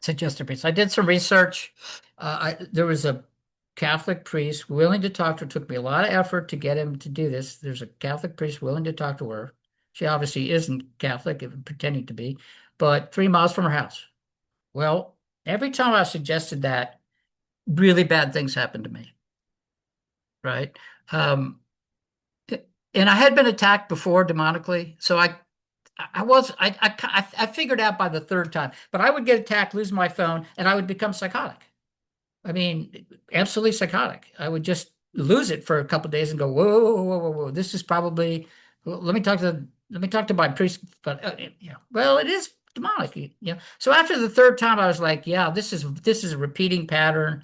Suggest a priest. I did some research. There was a Catholic priest willing to talk to her. It took me a lot of effort to get him to do this. There's a Catholic priest willing to talk to her. She obviously isn't Catholic, pretending to be, but 3 miles from her house. Well, every time I suggested that, really bad things happened to me. Right. And I had been attacked before demonically. So I figured out by the 3rd time, but I would get attacked, lose my phone, and I would become psychotic. I mean, absolutely psychotic. I would just lose it for a couple of days and go, whoa, whoa, whoa, whoa, whoa. This is probably Well, let me talk to my priest. But yeah, well, it is demonic. So after the third time, I was like, yeah, this is a repeating pattern.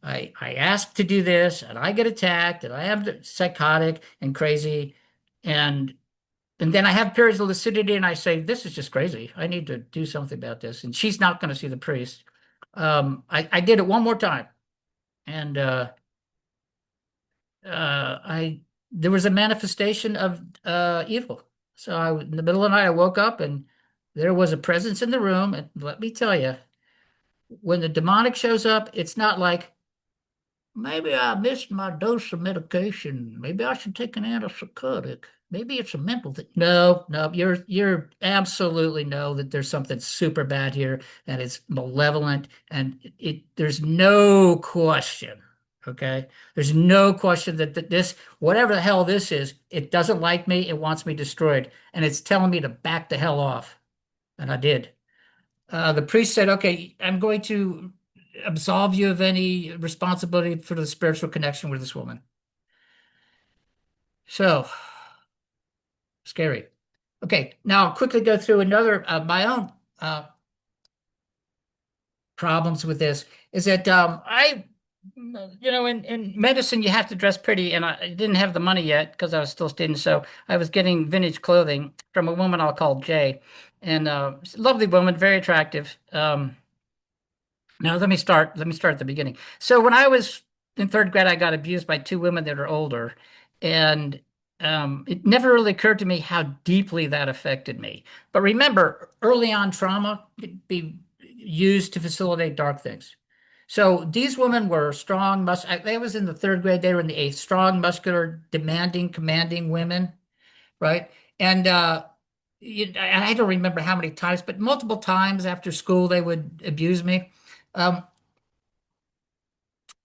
I ask to do this, and I get attacked, and I am psychotic and crazy, and and then I have periods of lucidity, and I say, this is just crazy. I need to do something about this. And she's not going to see the priest. I did it one more time, and I there was a manifestation of evil. So in the middle of the night, I woke up and there was a presence in the room. And let me tell you, when the demonic shows up, it's not like maybe I missed my dose of medication. Maybe I should take an antipsychotic. Maybe it's a mental thing. No, no, you're absolutely know that there's something super bad here and it's malevolent and there's no question. Okay. There's no question that this, whatever the hell this is, it doesn't like me. It wants me destroyed. And it's telling me to back the hell off. And I did. The priest said, okay, I'm going to absolve you of any responsibility for the spiritual connection with this woman. So scary. Okay, now I'll quickly go through another my own problems with this is that in medicine you have to dress pretty, and I didn't have the money yet because I was still a student, so I was getting vintage clothing from a woman I'll call Jay, and lovely woman, very attractive. Now let me start at the beginning. So when I was in third grade, I got abused by two women that are older, and it never really occurred to me how deeply that affected me. But remember, early on trauma could be used to facilitate dark things. So these women were strong, I was in the third grade, they were in the eighth, strong, muscular, demanding, commanding women, right? And I don't remember how many times, but multiple times after school, they would abuse me. Um,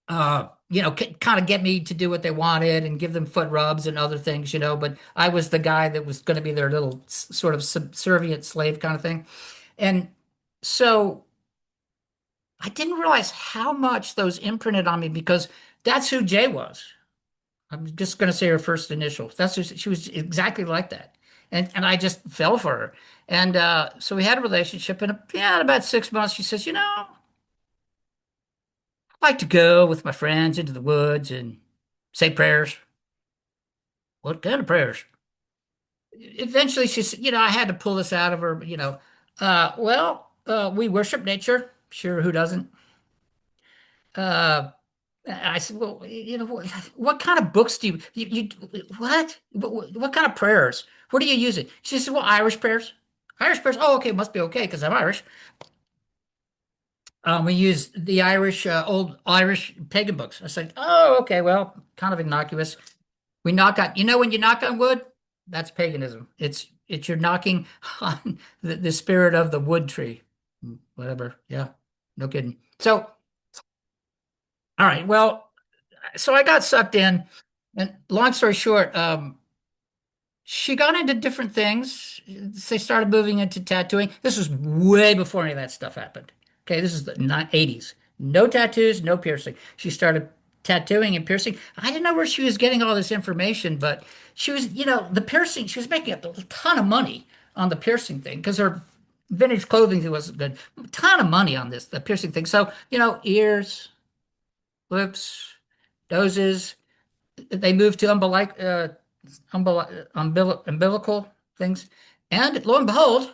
kind of get me to do what they wanted and give them foot rubs and other things, but I was the guy that was going to be their little sort of subservient slave kind of thing. And so I didn't realize how much those imprinted on me because that's who Jay was. I'm just going to say her first initial. She was exactly like that. And I just fell for her. And so we had a relationship, and yeah, in about 6 months, she says, I like to go with my friends into the woods and say prayers. What kind of prayers? Eventually, she said, I had to pull this out of her, we worship nature. Sure, who doesn't? Uh, I said, well, what kind of books do what kind of prayers? What do you use it? She said, well, Irish prayers. Irish prayers. Oh, okay, must be okay because I'm Irish. We use the old Irish pagan books. I said, oh, okay, well, kind of innocuous. We knock on, when you knock on wood, that's paganism. It's you're knocking on the spirit of the wood tree, whatever. Yeah, no kidding. So, all right, well, so I got sucked in, and long story short, she got into different things. They started moving into tattooing. This was way before any of that stuff happened. Okay, this is the 80s. No tattoos, no piercing. She started tattooing and piercing. I didn't know where she was getting all this information, but she was, the piercing, she was making a ton of money on the piercing thing because her vintage clothing thing was good. A ton of money on the piercing thing. So, ears, lips, noses. They moved to umbilical things. And lo and behold,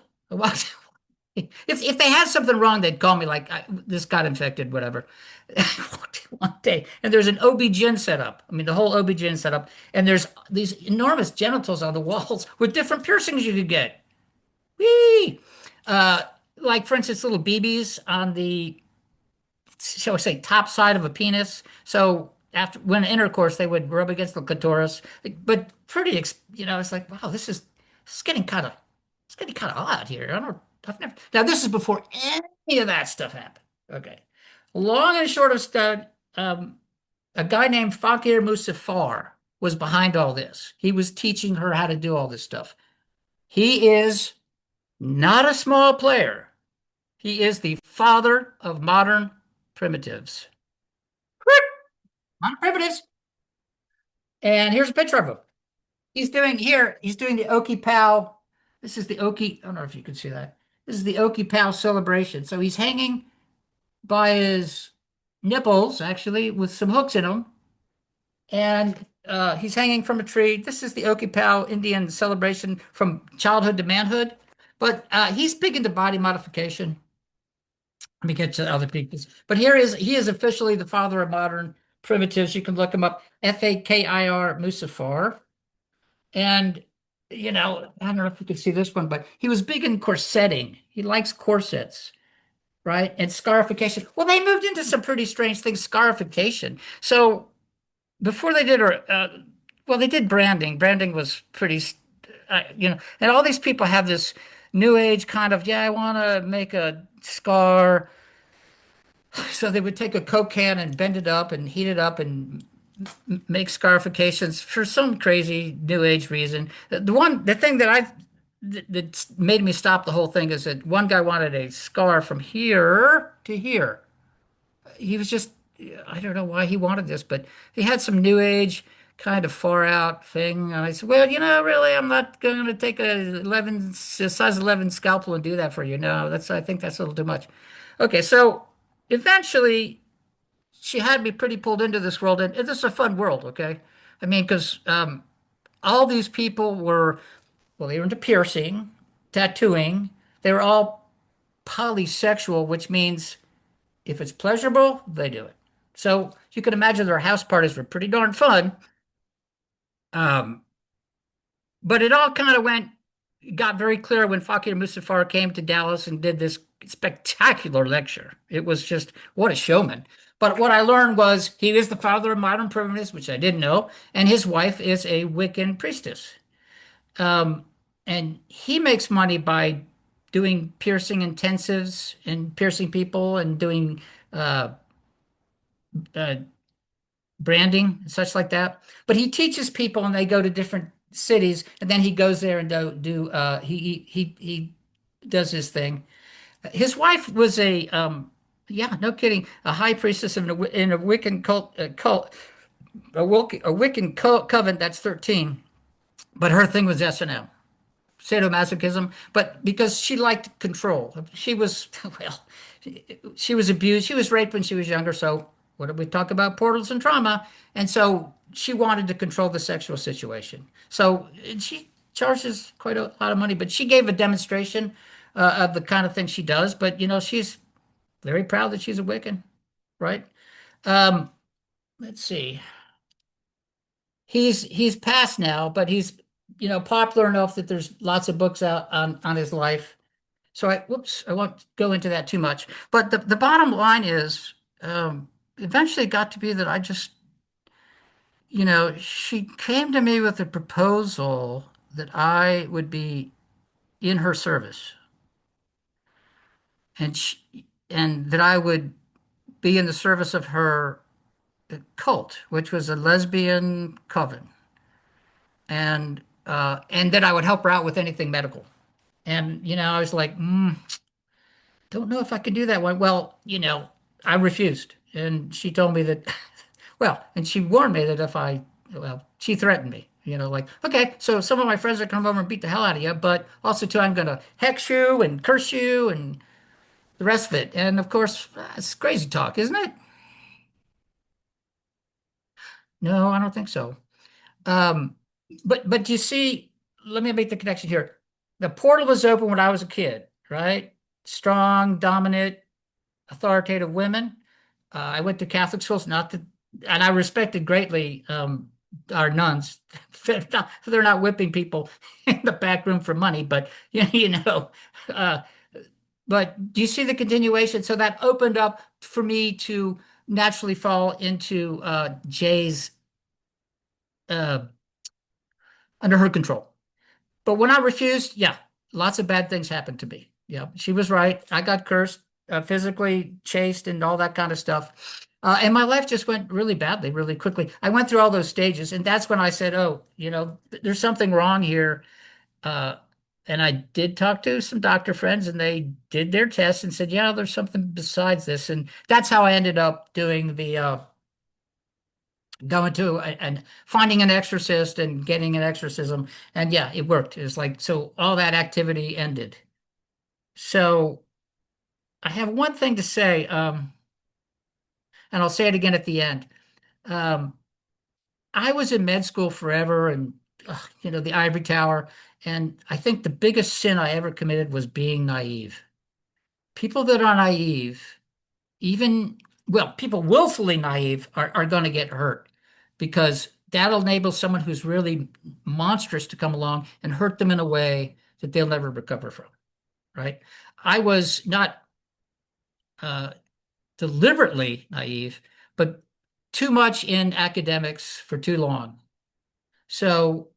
if they had something wrong, they'd call me like, this got infected, whatever. One day, and there's an OB-GYN set up. I mean, the whole OB-GYN set up, and there's these enormous genitals on the walls with different piercings you could get. Whee! Like, for instance, little BBs on the, shall we say, top side of a penis. So after when intercourse, they would rub against the clitoris. But pretty, it's like, wow, this is getting kind of odd here. I've never. Now this is before any of that stuff happened. Okay, long and short of stud, a guy named Fakir Musafar was behind all this. He was teaching her how to do all this stuff. He is not a small player. He is the father of modern primitives. Modern primitives. And here's a picture of him. He's doing here, he's doing the Oki Pal. This is the Oki, I don't know if you can see that. This is the Oki Pal celebration. So he's hanging by his nipples, actually, with some hooks in them. And he's hanging from a tree. This is the Oki Pal Indian celebration from childhood to manhood. But he's big into body modification. Let me get to other people's. But he is officially the father of modern primitives. You can look him up, Fakir Musafar. And, I don't know if you can see this one, but he was big in corsetting. He likes corsets, right? And scarification. Well, they moved into some pretty strange things, scarification. So before they did, well, they did branding. Branding was pretty, and all these people have this new age kind of, yeah, I want to make a scar. So they would take a Coke can and bend it up and heat it up and make scarifications for some crazy new age reason. The thing that made me stop the whole thing is that one guy wanted a scar from here to here. He was just, I don't know why he wanted this, but he had some new age kind of far out thing. And I said, well, really, I'm not going to take a size 11 scalpel and do that for you. No, I think that's a little too much. Okay, so eventually she had me pretty pulled into this world, and this is a fun world, okay? I mean, because all these people were, well, they were into piercing, tattooing. They were all polysexual, which means if it's pleasurable, they do it. So you can imagine their house parties were pretty darn fun. Um, but it all kind of got very clear when Fakir Musafar came to Dallas and did this spectacular lecture. It was just, what a showman. But what I learned was he is the father of modern primitives, which I didn't know, and his wife is a Wiccan priestess. Um, and he makes money by doing piercing intensives and piercing people and doing uh, uh, branding and such like that. But he teaches people, and they go to different cities, and then he goes there and he does his thing. His wife was yeah, no kidding, a high priestess in a Wiccan a Wiccan coven that's 13. But her thing was S&M, sadomasochism. But because she liked control, she was well, she was abused. She was raped when she was younger. So what did we talk about? Portals and trauma. And so she wanted to control the sexual situation. So she charges quite a lot of money, but she gave a demonstration of the kind of thing she does. But she's very proud that she's a Wiccan, right? Um, let's see. He's passed now, but he's popular enough that there's lots of books out on his life. So I won't go into that too much. But the bottom line is, eventually it got to be that I just, she came to me with a proposal that I would be in her service, and that I would be in the service of her cult, which was a lesbian coven, and that I would help her out with anything medical. And I was like, don't know if I can do that one. Well, I refused. And she told me that, well, and she warned me that she threatened me, like, okay, so some of my friends are come over and beat the hell out of you, but also too, I'm going to hex you and curse you and the rest of it. And of course, it's crazy talk, isn't it? No, I don't think so. Um, but you see, let me make the connection here. The portal was open when I was a kid, right? Strong, dominant, authoritative women. I went to Catholic schools, not that, and I respected greatly our nuns. They're not whipping people in the back room for money, but uh, but do you see the continuation? So that opened up for me to naturally fall into Jay's uh, under her control. But when I refused, yeah, lots of bad things happened to me. Yeah, she was right. I got cursed, physically chased, and all that kind of stuff. And my life just went really badly, really quickly. I went through all those stages, and that's when I said, "Oh, there's something wrong here." Uh, and I did talk to some doctor friends, and they did their tests and said, "Yeah, there's something besides this." And that's how I ended up doing going to and finding an exorcist and getting an exorcism. And yeah, it worked. It was like, so all that activity ended. So I have one thing to say, and I'll say it again at the end. Um, I was in med school forever and, the ivory tower. And I think the biggest sin I ever committed was being naive. People that are naive, even, well, people willfully naive are going to get hurt because that'll enable someone who's really monstrous to come along and hurt them in a way that they'll never recover from, right? I was not uh, deliberately naive, but too much in academics for too long. So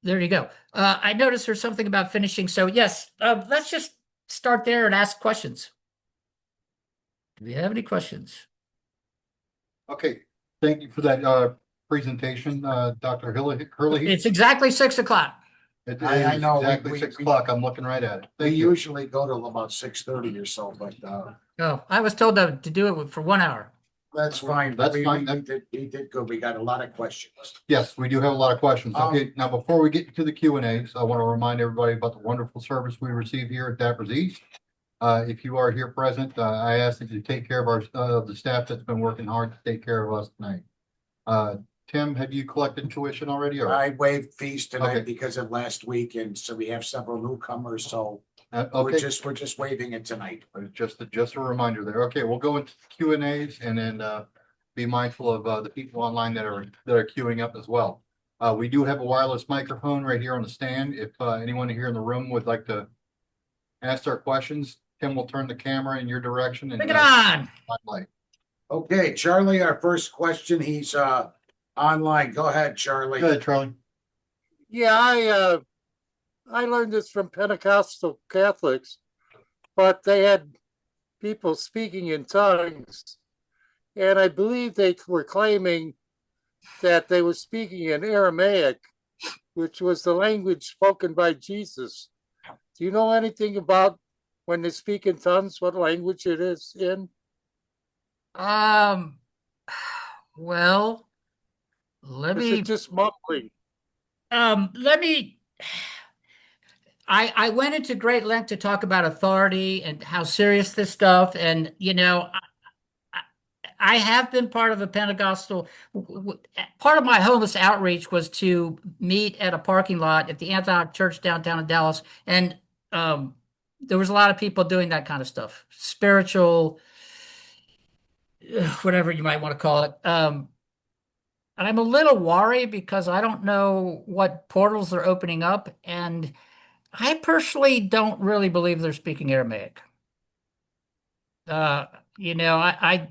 there you go. I noticed there's something about finishing. So yes, let's just start there and ask questions. Do you have any questions? Okay, thank you for that presentation, Dr. Herlihy. It's exactly 6 o'clock. It I is know, exactly we- 6 o'clock. I'm looking right at it. We Thank you. usually go till about 6:30 or so, but Oh, I was told to do it for 1 hour. that's fine. That's We- fine. He did good. We got a lot of questions. Yes, we do have a lot of questions. Um, Okay, now before we get to the Q and A's, I want to remind everybody about the wonderful service we receive here at Dappers East. If you are here present, I ask that you take care of the staff that's been working hard to take care of us tonight. Tim, have you collected tuition already or? I waived fees tonight Okay. because of last week, and so we have several newcomers, so Okay, we're just waiving it tonight. just a reminder there. Okay, we'll go into Q and A's and then be mindful of the people online that are queuing up as well. We do have a wireless microphone right here on the stand. If anyone here in the room would like to ask their questions, Tim will turn the camera in your direction and Bring it on. light. Okay, Charlie, our first question, he's online. Go ahead, Charlie. Go ahead, Charlie. Yeah, I learned this from Pentecostal Catholics, but they had people speaking in tongues, and I believe they were claiming that they were speaking in Aramaic, which was the language spoken by Jesus. Do you know anything about when they speak in tongues, what language it is in? Well, let Is me it just mumbling? let me I went into great length to talk about authority and how serious this stuff, and I have been part of a Pentecostal. Part of my homeless outreach was to meet at a parking lot at the Antioch Church downtown in Dallas, and there was a lot of people doing that kind of stuff, spiritual, whatever you might want to call it. I'm a little worried because I don't know what portals they're opening up, and I personally don't really believe they're speaking Aramaic. Uh, you know, I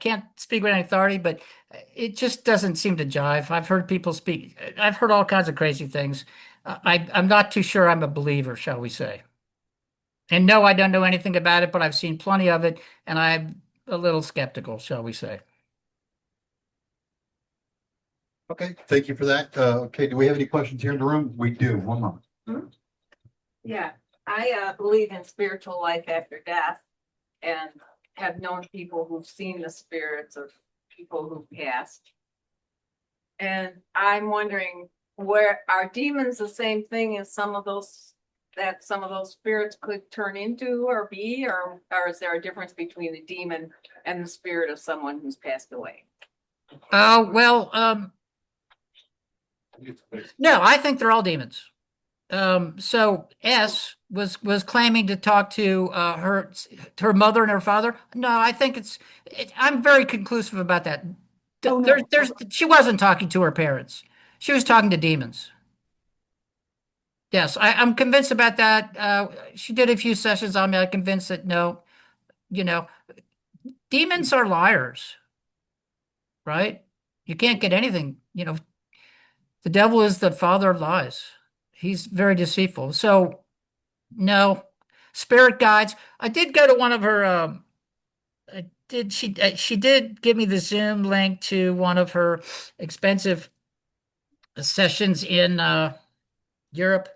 can't speak with any authority, but it just doesn't seem to jive. I've heard people speak. I've heard all kinds of crazy things. I'm not too sure I'm a believer, shall we say. And no, I don't know anything about it, but I've seen plenty of it, and I'm a little skeptical, shall we say. Okay, thank you for that. Okay, do we have any questions here in the room? We do. One moment. Yeah, I believe in spiritual life after death and have known people who've seen the spirits of people who've passed. And I'm wondering, where are demons the same thing as some of those spirits could turn into or be, or is there a difference between the demon and the spirit of someone who's passed away? Well, no, I think they're all demons. So S was claiming to talk to her mother and her father. No, I think I'm very conclusive about that. Oh, no. She wasn't talking to her parents. She was talking to demons. Yes, I'm convinced about that. She did a few sessions on me. I'm convinced that no, you know, demons are liars, right? You can't get anything, the devil is the father of lies. He's very deceitful. So no, spirit guides. I did go to one of her. She did give me the Zoom link to one of her expensive sessions in Europe,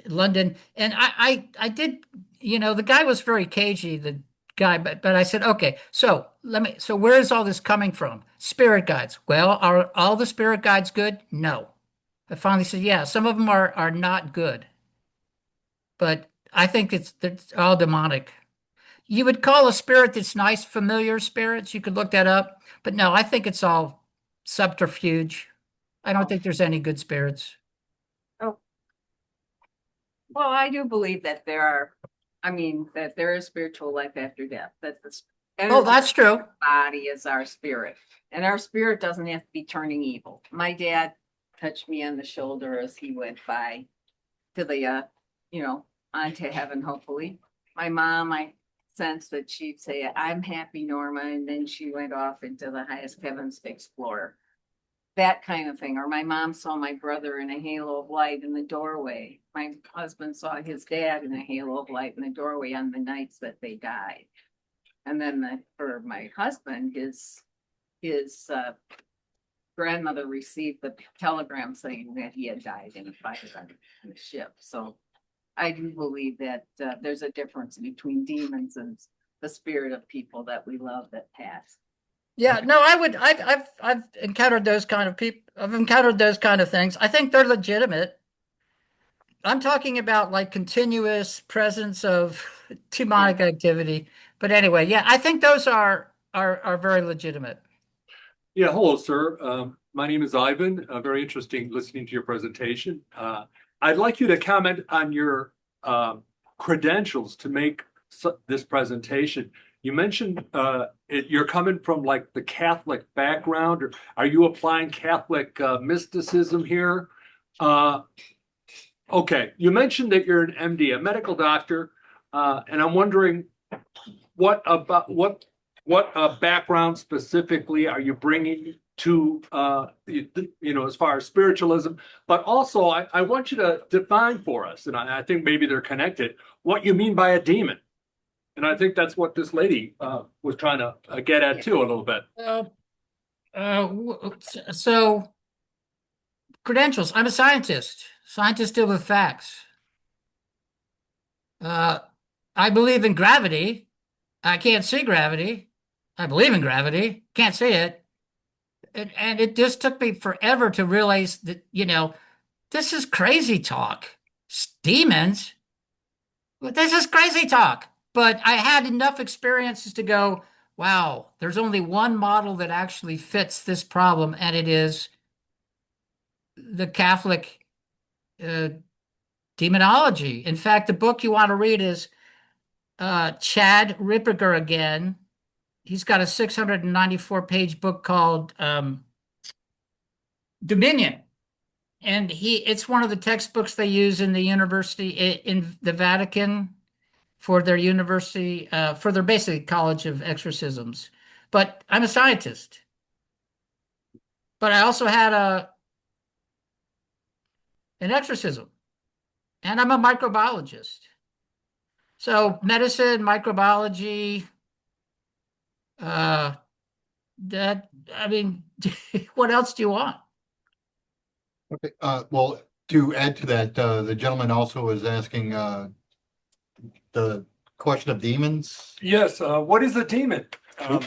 London, and I did. The guy was very cagey. The guy, but I said, okay, so where is all this coming from? Spirit guides. Well, are all the spirit guides good? No. I finally said, yeah, some of them are not good, but I think it's all demonic. You would call a spirit that's nice, familiar spirits. You could look that up, but no, I think it's all subterfuge. I don't think there's any good spirits. Oh, well, I do believe that that there is spiritual life after death, that the Oh, that's true. body is our spirit, and our spirit doesn't have to be turning evil. My dad touched me on the shoulder as he went by to the, on to heaven, hopefully. My mom, I sensed that she'd say, I'm happy, Norma, and then she went off into the highest heavens to explore. That kind of thing. Or my mom saw my brother in a halo of light in the doorway. My husband saw his dad in a halo of light in the doorway on the nights that they died. And then for my husband, his grandmother received the telegram saying that he had died in a fire on the ship. So I do believe that there's a difference between demons and the spirit of people that we love that pass. Yeah, no, I've encountered those kind of people. I've encountered those kind of things. I think they're legitimate. I'm talking about like continuous presence of demonic activity. But anyway, yeah, I think those are very legitimate. Yeah, hello, sir. My name is Ivan. Very interesting listening to your presentation. I'd like you to comment on your credentials to make this presentation. You mentioned you're coming from like the Catholic background, or are you applying Catholic mysticism here? Okay, you mentioned that you're an MD, a medical doctor, and I'm wondering what background specifically are you bringing to as far as spiritualism, but also I want you to define for us, and I think maybe they're connected, what you mean by a demon. And I think that's what this lady was trying to get at too a little bit. So credentials. I'm a scientist. Scientists deal with facts. I believe in gravity. I can't see gravity. I believe in gravity. Can't see it. And it just took me forever to realize that, this is crazy talk. Demons. This is crazy talk. But I had enough experiences to go, wow, there's only one model that actually fits this problem, and it is the Catholic demonology. In fact, the book you want to read is Chad Ripperger again. He's got a 694-page book called Dominion. And it's one of the textbooks they use in the university, in the Vatican, for their university, for their basically college of exorcisms. But I'm a scientist. But I also had an exorcism. And I'm a microbiologist. So medicine, microbiology, what else do you want? Okay, well, to add to that, the gentleman also was asking the question of demons. Yes, what is a demon?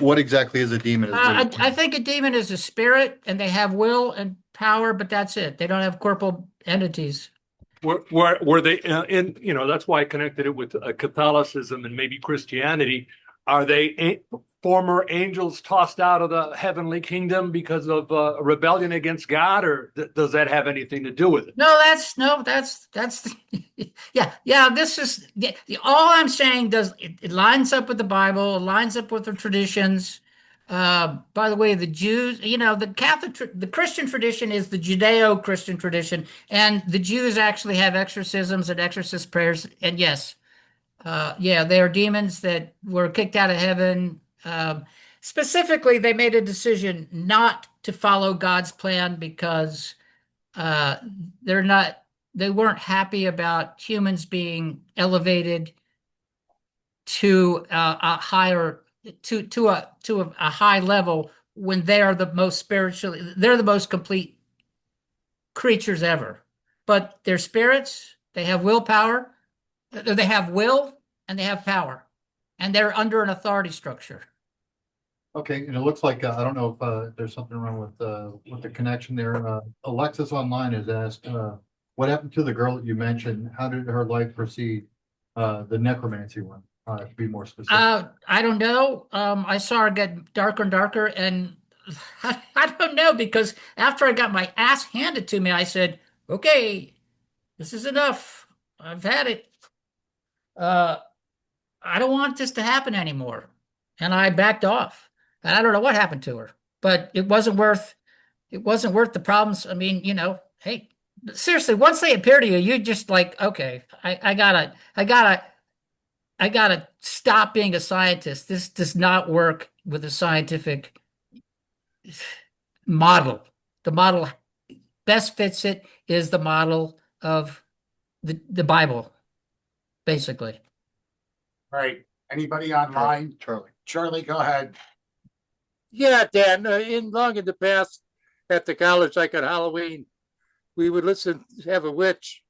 What exactly is a demon? I think a demon is a spirit, and they have will and power, but that's it. They don't have corporal entities. Were they that's why I connected it with Catholicism and maybe Christianity. Are they former angels tossed out of the heavenly kingdom because of rebellion against God, or does that have anything to do with it? That's yeah. This is all I'm saying. It lines up with the Bible? It lines up with the traditions. By the way, the Jews, the Christian tradition is the Judeo-Christian tradition, and the Jews actually have exorcisms and exorcist prayers. And yes, they are demons that were kicked out of heaven. Specifically, they made a decision not to follow God's plan because they weren't happy about humans being elevated to a higher to a high level when they are the most they're the most complete creatures ever. But they're spirits, they have willpower, they have will, and they have power. and they're under an authority structure. Okay, and it looks like, I don't know if, there's something wrong with the connection there. Alexis online has asked, what happened to the girl that you mentioned? How did her life proceed? The necromancy one, to be more specific. I don't know. I saw her get darker and darker, and I don't know, because after I got my ass handed to me, I said, okay, this is enough. I've had it. I don't want this to happen anymore. And I backed off. And I don't know what happened to her, but it wasn't worth the problems. I mean, hey, seriously, once they appear to you, you just like, okay, I gotta stop being a scientist. This does not work with a scientific model. The model best fits it is the model of the Bible, basically. Right. Anybody online? Charlie. Charlie, go ahead. Yeah, Dan, in the past at the college, like on Halloween, we would have a witch.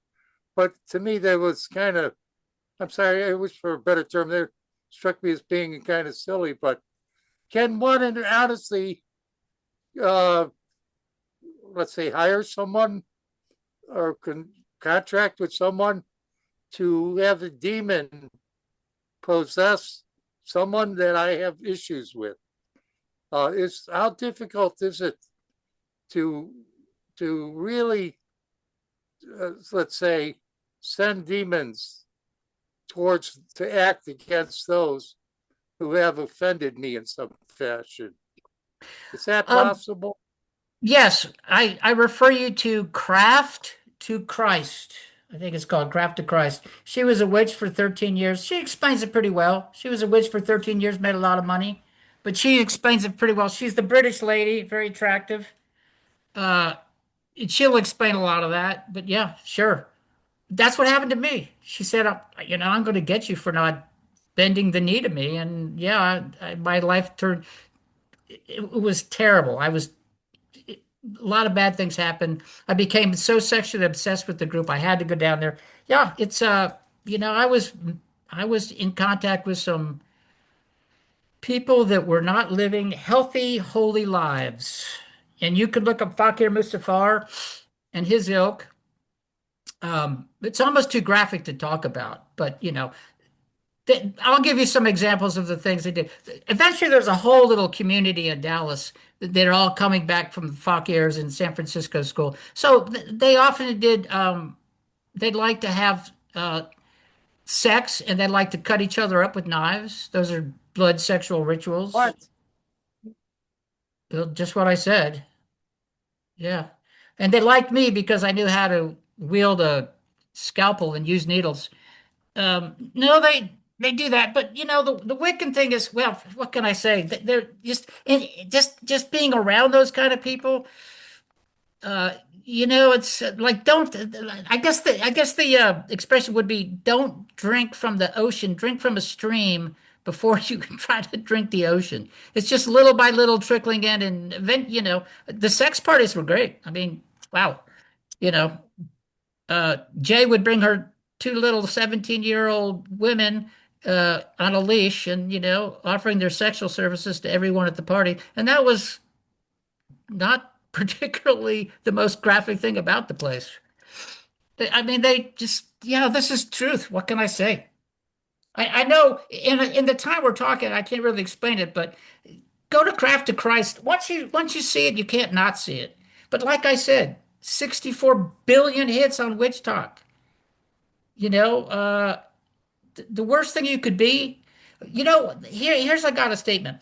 But to me, that was kind of, I'm sorry, I wish for a better term there, struck me as being kind of silly. But can one honestly, let's say, hire someone or contract with someone to have a demon possess someone that I have issues with? How difficult is it to really, let's say, send demons to act against those who have offended me in some fashion? Is that possible? Yes, I refer you to Craft to Christ. I think it's called Craft to Christ. She was a witch for 13 years. She explains it pretty well. She was a witch for 13 years, made a lot of money, but she explains it pretty well. She's the British lady, very attractive. Uh, she'll explain a lot of that, but yeah, sure. That's what happened to me. She said, I'm going to get you for not bending the knee to me. And yeah, my life turned, it was terrible. A lot of bad things happened. I became so sexually obsessed with the group. I had to go down there. Yeah, it's I was in contact with some people that were not living healthy, holy lives. And you could look up Fakir Mustafar and his ilk. It's almost too graphic to talk about, but I'll give you some examples of the things they did. Eventually, there's a whole little community in Dallas that are all coming back from Fakirs in San Francisco school. So they often did. They'd like to have sex, and they'd like to cut each other up with knives. Those are blood sexual rituals. What? Well, just what I said. Yeah, and they liked me because I knew how to wield a scalpel and use needles. No, they do that, but the Wiccan thing is, well, what can I say? They're just being around those kind of people. It's like don't. I guess the expression would be don't drink from the ocean, drink from a stream before you can try to drink the ocean. It's just little by little trickling in, and the sex parties were great. I mean, wow, you know. Jay would bring her two little 17-year-old women on a leash and, offering their sexual services to everyone at the party. And that was not particularly the most graphic thing about the place. They just, this is truth. What can I say? I know in the time we're talking, I can't really explain it, but go to Craft to Christ. Once you see it, you can't not see it. But like I said, 64 billion hits on Witch Talk. The worst thing you could be, here's I got a statement.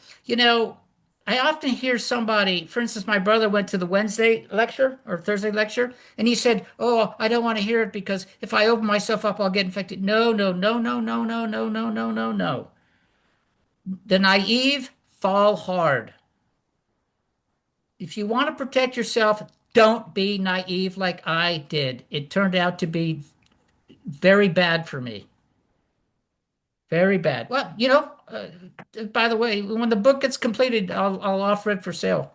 I often hear somebody, for instance, my brother went to the Wednesday lecture or Thursday lecture, and he said, "Oh, I don't want to hear it because if I open myself up, I'll get infected." No, no, no, no, no, no, no, no, no, no, no. The naive fall hard. If you want to protect yourself, don't be naive like I did. It turned out to be very bad for me. Very bad. Well, by the way, when the book gets completed, I'll offer it for sale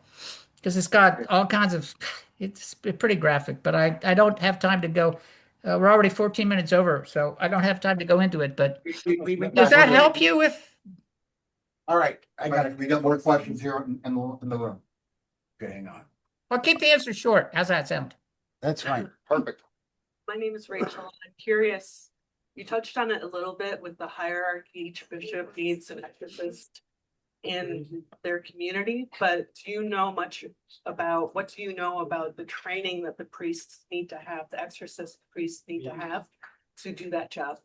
because it's got all kinds of, it's pretty graphic, but I don't have time to go. We're already 14 minutes over, so I don't have time to go into it. But does that help you with All right, I got it. We got more questions here in the room. Okay, hang on. I'll keep the answer short. How's that sound? That's fine. Perfect. My name is Rachel. I'm curious, you touched on it a little bit with the hierarchy, each bishop needs an exorcist in their community, but do you know much about, what do you know about the training that the priests need to have, the exorcist priests need to have to do that job?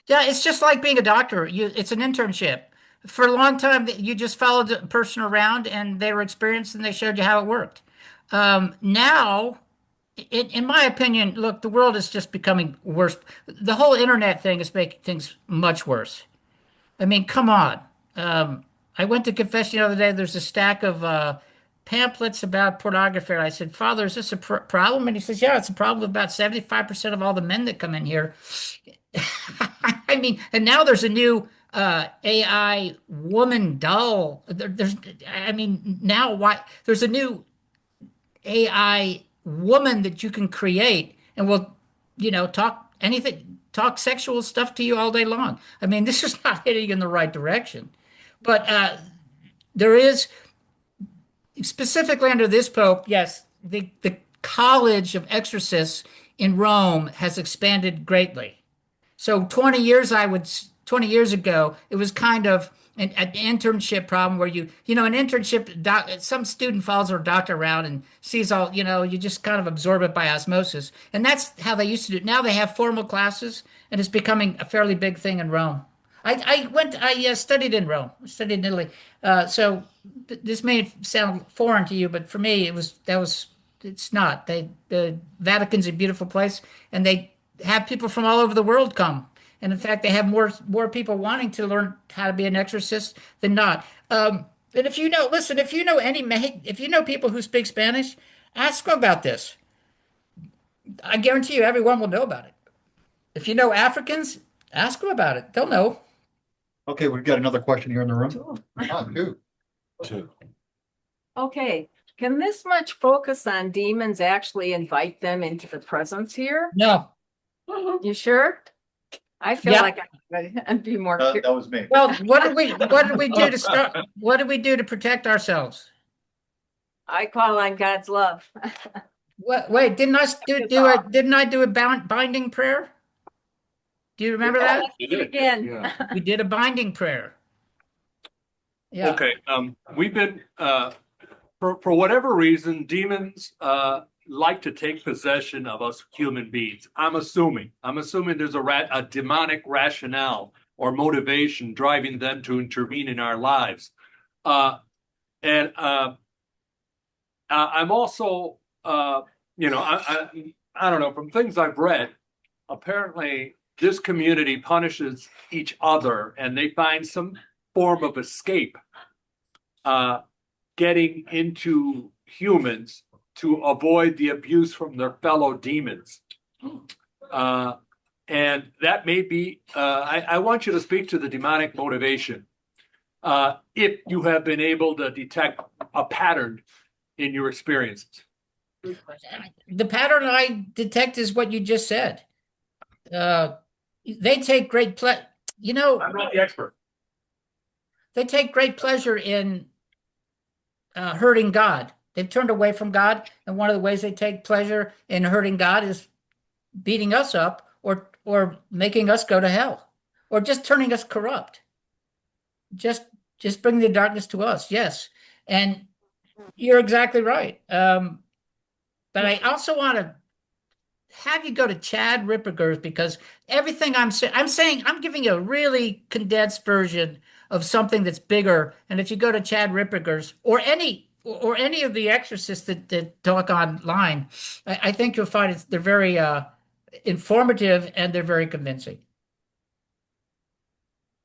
Yeah, it's just like being a doctor. It's an internship. For a long time, you just followed a person around and they were experienced and they showed you how it worked. Now, in my opinion, look, the world is just becoming worse. The whole internet thing is making things much worse. I mean, come on. I went to confession the other day. There's a stack of pamphlets about pornography. And I said, Father, is this a problem? And he says, yeah, it's a problem with about 75% of all the men that come in here. I mean, and now there's a new AI woman doll. I mean, now there's a new AI woman that you can create and will, talk anything, talk sexual stuff to you all day long. I mean, this is not heading in the right direction. But there is, specifically under this Pope, yes, the College of Exorcists in Rome has expanded greatly. So 20 years ago, it was kind of an internship problem where an internship, some student follows their doctor around and sees all, you just kind of absorb it by osmosis. And that's how they used to do it. Now they have formal classes and it's becoming a fairly big thing in Rome. I studied in Rome, I studied in Italy. So this may sound foreign to you, but for me, it's not. The Vatican's a beautiful place and they have people from all over the world come. And in fact, they have more people wanting to learn how to be an exorcist than not. And if you know people who speak Spanish, ask them about this. I guarantee you everyone will know about it. If you know Africans, ask them about it. They'll know. Okay, we've got another question here in the room. Two. Okay, can this much focus on demons actually invite them into the presence here? No. You sure? I feel Yeah. like I'd be more. That was me. Well, what did we do to start? What did we do to protect ourselves? I call on God's love. Wait, didn't I do a binding prayer? Do you remember that? Again. Yeah. We did a binding prayer. Yeah. Okay, we've been, for whatever reason, demons, like to take possession of us human beings. I'm assuming there's a demonic rationale or motivation driving them to intervene in our lives. And I'm also, I don't know, from things I've read, apparently this community punishes each other and they find some form of escape, getting into humans to avoid the abuse from their fellow demons. And that may be, I want you to speak to the demonic motivation. If you have been able to detect a pattern in your experiences. The pattern I detect is what you just said. They take great pleasure, I'm not the expert. they take great pleasure in hurting God. They've turned away from God, and one of the ways they take pleasure in hurting God is beating us up or making us go to hell or just turning us corrupt. Just bring the darkness to us. Yes. And you're exactly right. But I also want to have you go to Chad Ripperger's because everything I'm saying, I'm giving you a really condensed version of something that's bigger. And if you go to Chad Ripperger's or any of the exorcists that talk online, I think you'll find they're very informative and they're very convincing.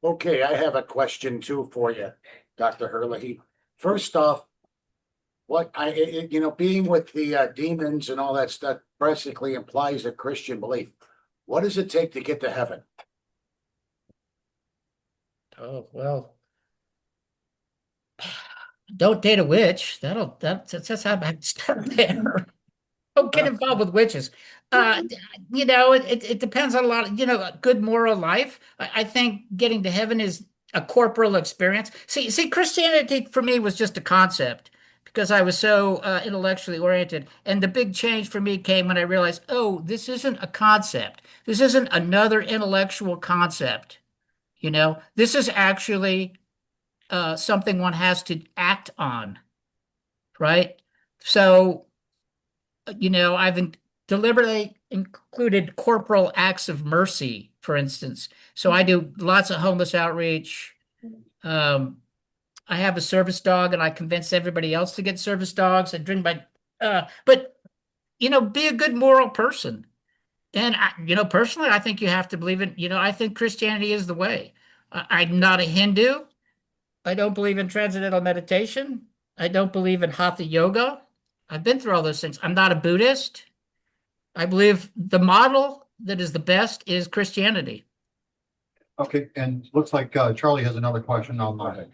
Okay, I have a question too for you, Dr. Herlihy. First off, being with the demons and all that stuff basically implies a Christian belief. What does it take to get to heaven? Oh, well. Don't date a witch. That's how I start there. Don't get involved with witches. It depends on a lot of, a good moral life. I think getting to heaven is a corporal experience. See, Christianity for me was just a concept because I was so intellectually oriented. And the big change for me came when I realized, oh, this isn't a concept. This isn't another intellectual concept. This is actually something one has to act on, right? So, I've deliberately included corporal acts of mercy, for instance. So I do lots of homeless outreach. I have a service dog, and I convince everybody else to get service dogs. I drink my, but be a good moral person. And personally, I think you have to believe in. I think Christianity is the way. I'm not a Hindu. I don't believe in transcendental meditation. I don't believe in hatha yoga. I've been through all those things. I'm not a Buddhist. I believe the model that is the best is Christianity. Okay, and looks like Charlie has another question online.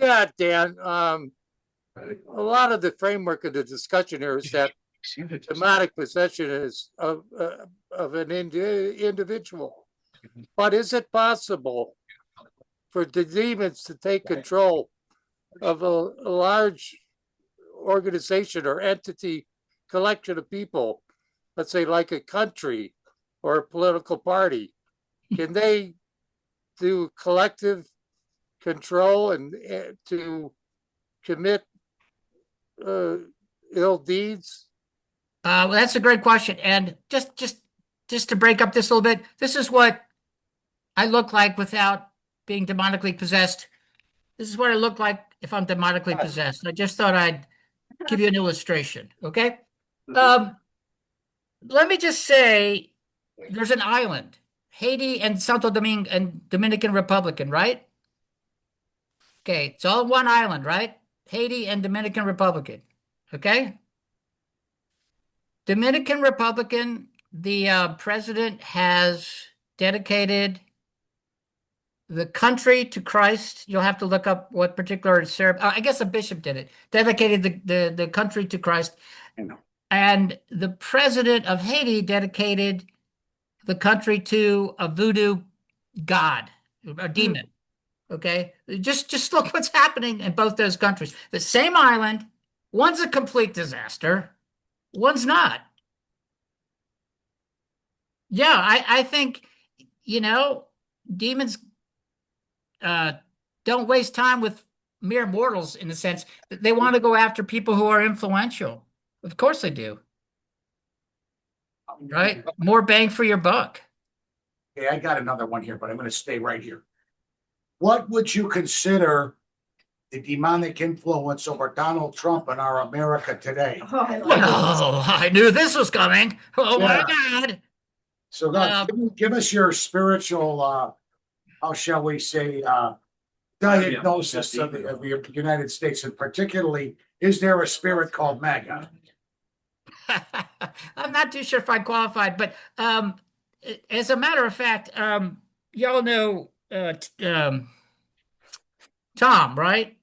Yeah, Dan. A lot of the framework of the discussion here is that demonic possession is of an individual. But is it possible for the demons to take control of a large organization or entity, collection of people, let's say like a country or a political party? Can they do collective control and to commit ill deeds? Well, that's a great question. And just to break up this a little bit, this is what I look like without being demonically possessed. This is what I look like if I'm demonically possessed. I just thought I'd give you an illustration. Okay. Let me just say there's an island, Haiti and Santo Domingo and Dominican Republic, right? Okay. It's all one island, right? Haiti and Dominican Republic. Okay. Dominican Republic, the president has dedicated the country to Christ. You'll have to look up what particular I guess a bishop did it. Dedicated the country to Christ. And the president of Haiti dedicated the country to a voodoo god, a demon. Okay? Just look what's happening in both those countries. The same island, one's a complete disaster, one's not. Yeah, I think, demons don't waste time with mere mortals in the sense that they want to go after people who are influential. Of course they do. Right? More bang for your buck. Okay, I got another one here, but I'm going to stay right here. What would you consider the demonic influence over Donald Trump in our America today? Oh, I knew this was coming. Oh my God. So give us your spiritual, how shall we say, diagnosis of the United States, and particularly, is there a spirit called MAGA? I'm not too sure if I qualified, but as a matter of fact, y'all know Tom, right?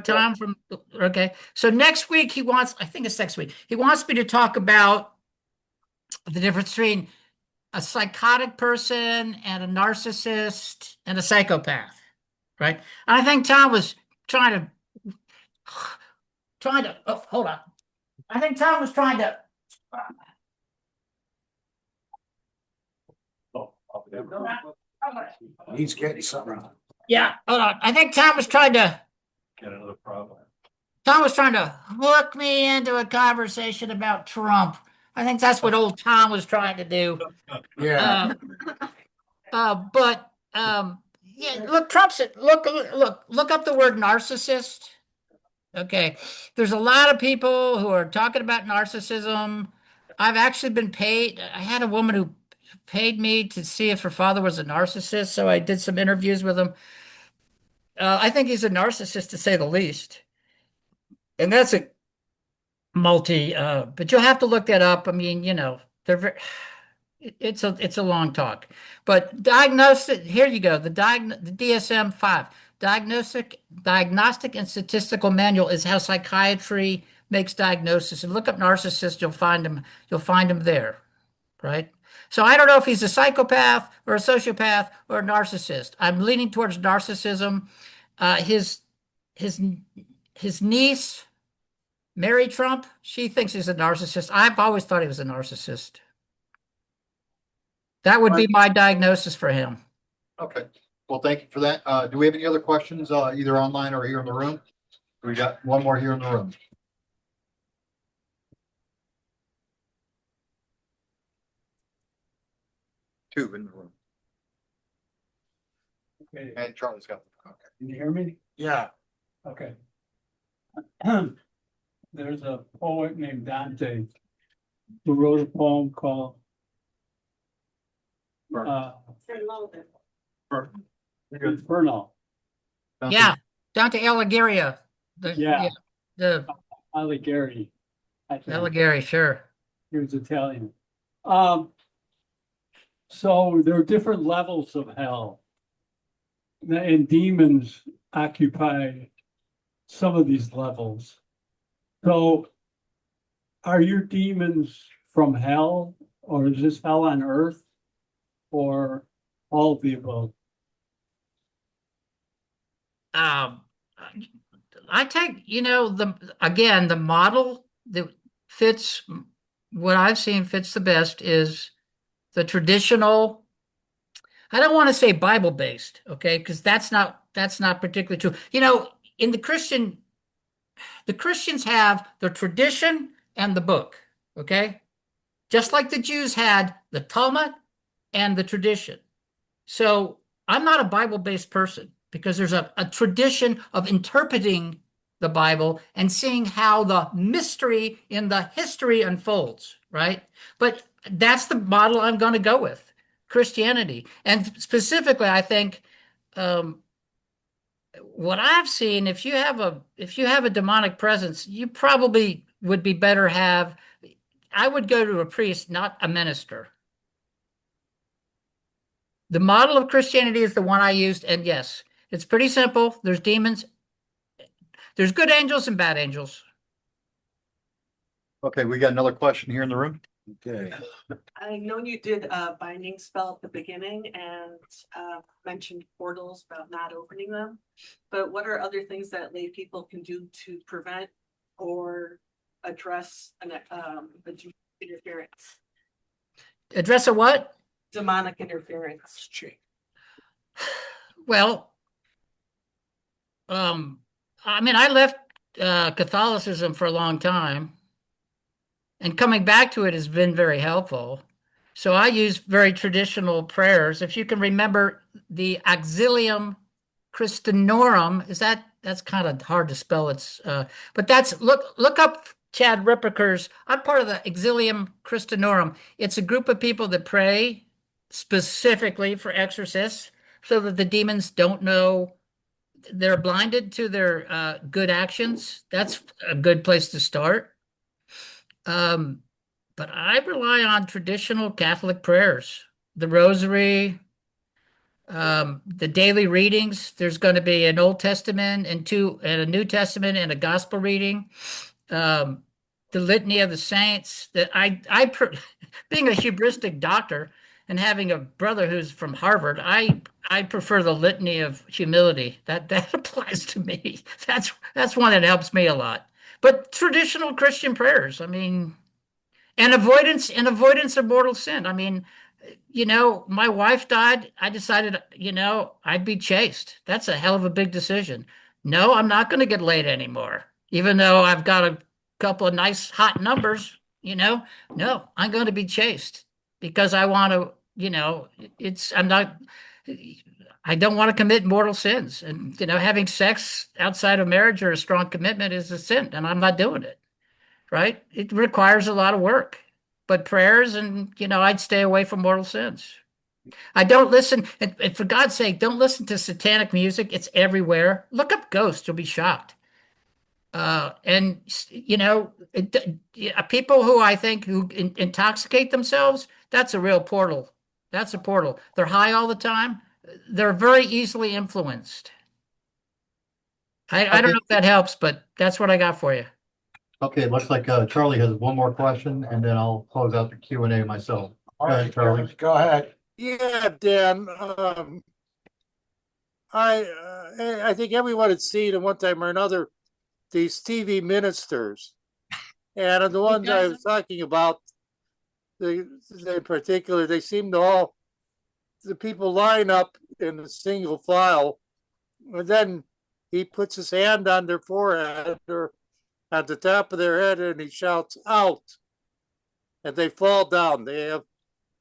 Tom from, okay. So next week I think it's next week, he wants me to talk about the difference between a psychotic person and a narcissist and a psychopath, right? And I think Tom was trying to, oh, hold on. I think Tom was trying to, He's getting something. yeah, hold on. I think Tom was trying to Get another problem. Tom was trying to hook me into a conversation about Trump. I think that's what old Tom was trying to do. Yeah. But yeah, look, look up the word narcissist. Okay. There's a lot of people who are talking about narcissism. I've actually been paid. I had a woman who paid me to see if her father was a narcissist, so I did some interviews with him. I think he's a narcissist, to say the least. And that's a but you'll have to look that up. I mean, they're it's a long talk. But diagnostic, here you go. The DSM-5, Diagnostic and Statistical Manual, is how psychiatry makes diagnosis. And look up narcissist, you'll find them there, right? So I don't know if he's a psychopath or a sociopath or a narcissist. I'm leaning towards narcissism. Uh, his his his niece, Mary Trump, she thinks he's a narcissist. I've always thought he was a narcissist. That would be my diagnosis for him. Okay, well, thank you for that. Do we have any other questions, either online or here in the room? We got one more here in the room. Two in the room. Okay, And Charlie's got. Okay. can you hear me? Yeah, Okay. There's a poet named Dante who wrote a poem called Inferno. Yeah, down to Alighieri. Yeah. The Alighieri. I think. Alighieri, sure. He was Italian. So there are different levels of hell. And demons occupy some of these levels. So are your demons from hell, or is this hell on earth, or all of the above? I take, the model that fits what I've seen fits the best is the traditional. I don't want to say Bible based, okay, because that's not particularly true. In the Christians have the tradition and the book, okay? Just like the Jews had the Talmud and the tradition. So I'm not a Bible-based person because there's a tradition of interpreting the Bible and seeing how the mystery in the history unfolds, right? But that's the model I'm going to go with, Christianity. And specifically, I think what I've seen, if you have a demonic presence, you probably would be better I would go to a priest, not a minister. The model of Christianity is the one I used, and yes, it's pretty simple. There's demons. There's good angels and bad angels. Okay, we got another question here in the room. okay. I know you did a binding spell at the beginning and mentioned portals about not opening them. But what are other things that lay people can do to prevent or address a demonic interference? Address a what? Demonic interference. Well, I left Catholicism for a long time, and coming back to it has been very helpful. So I use very traditional prayers. If you can remember the Auxilium Christinorum, that's kind of hard to spell. But that's look up Chad Ripperker's. I'm part of the Auxilium Christinorum. It's a group of people that pray specifically for exorcists, so that the demons don't know they're blinded to their good actions. That's a good place to start. But I rely on traditional Catholic prayers, the Rosary, the daily readings. There's going to be an Old Testament and a New Testament and a Gospel reading. The Litany of the Saints. Being a hubristic doctor and having a brother who's from Harvard, I prefer the Litany of Humility. That applies to me. That's one that helps me a lot. But traditional Christian prayers, and avoidance of mortal sin. My wife died. I decided, I'd be chaste. That's a hell of a big decision. No, I'm not going to get laid anymore, even though I've got a couple of nice hot numbers. No, I'm going to be chaste because I want to. I don't want to commit mortal sins, and having sex outside of marriage or a strong commitment is a sin, and I'm not doing it. Right? It requires a lot of work, but prayers and, I'd stay away from mortal sins. I don't listen, and for God's sake, don't listen to satanic music. It's everywhere. Look up Ghosts. You'll be shocked. People who I think who intoxicate themselves, that's a real portal. That's a portal. They're high all the time. They're very easily influenced. I don't know if that helps, but that's what I got for you. Okay, it looks like Charlie has one more question, and then I'll close out the Q&A myself. All ahead, right, Charlie. Go ahead. Yeah, Dan, I think everyone had seen at one time or another these TV ministers. And the ones I was talking about, in particular, they seem to all, the people line up in a single file, and then he puts his hand on their forehead or at the top of their head and he shouts out, and they fall down. They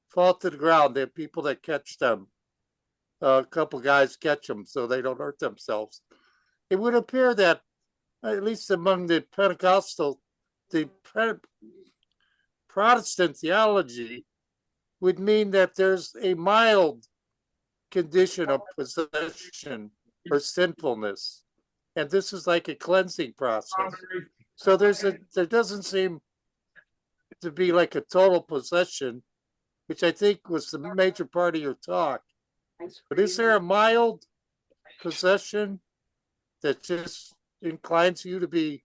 fall to the ground. They have people that catch them. A couple guys catch them so they don't hurt themselves. It would appear that, at least among the Pentecostal, the Protestant theology would mean that there's a mild condition of possession or sinfulness. And this is like a cleansing process. So there doesn't seem to be like a total possession, which I think was the major part of your talk. But is there a mild possession that just inclines you to be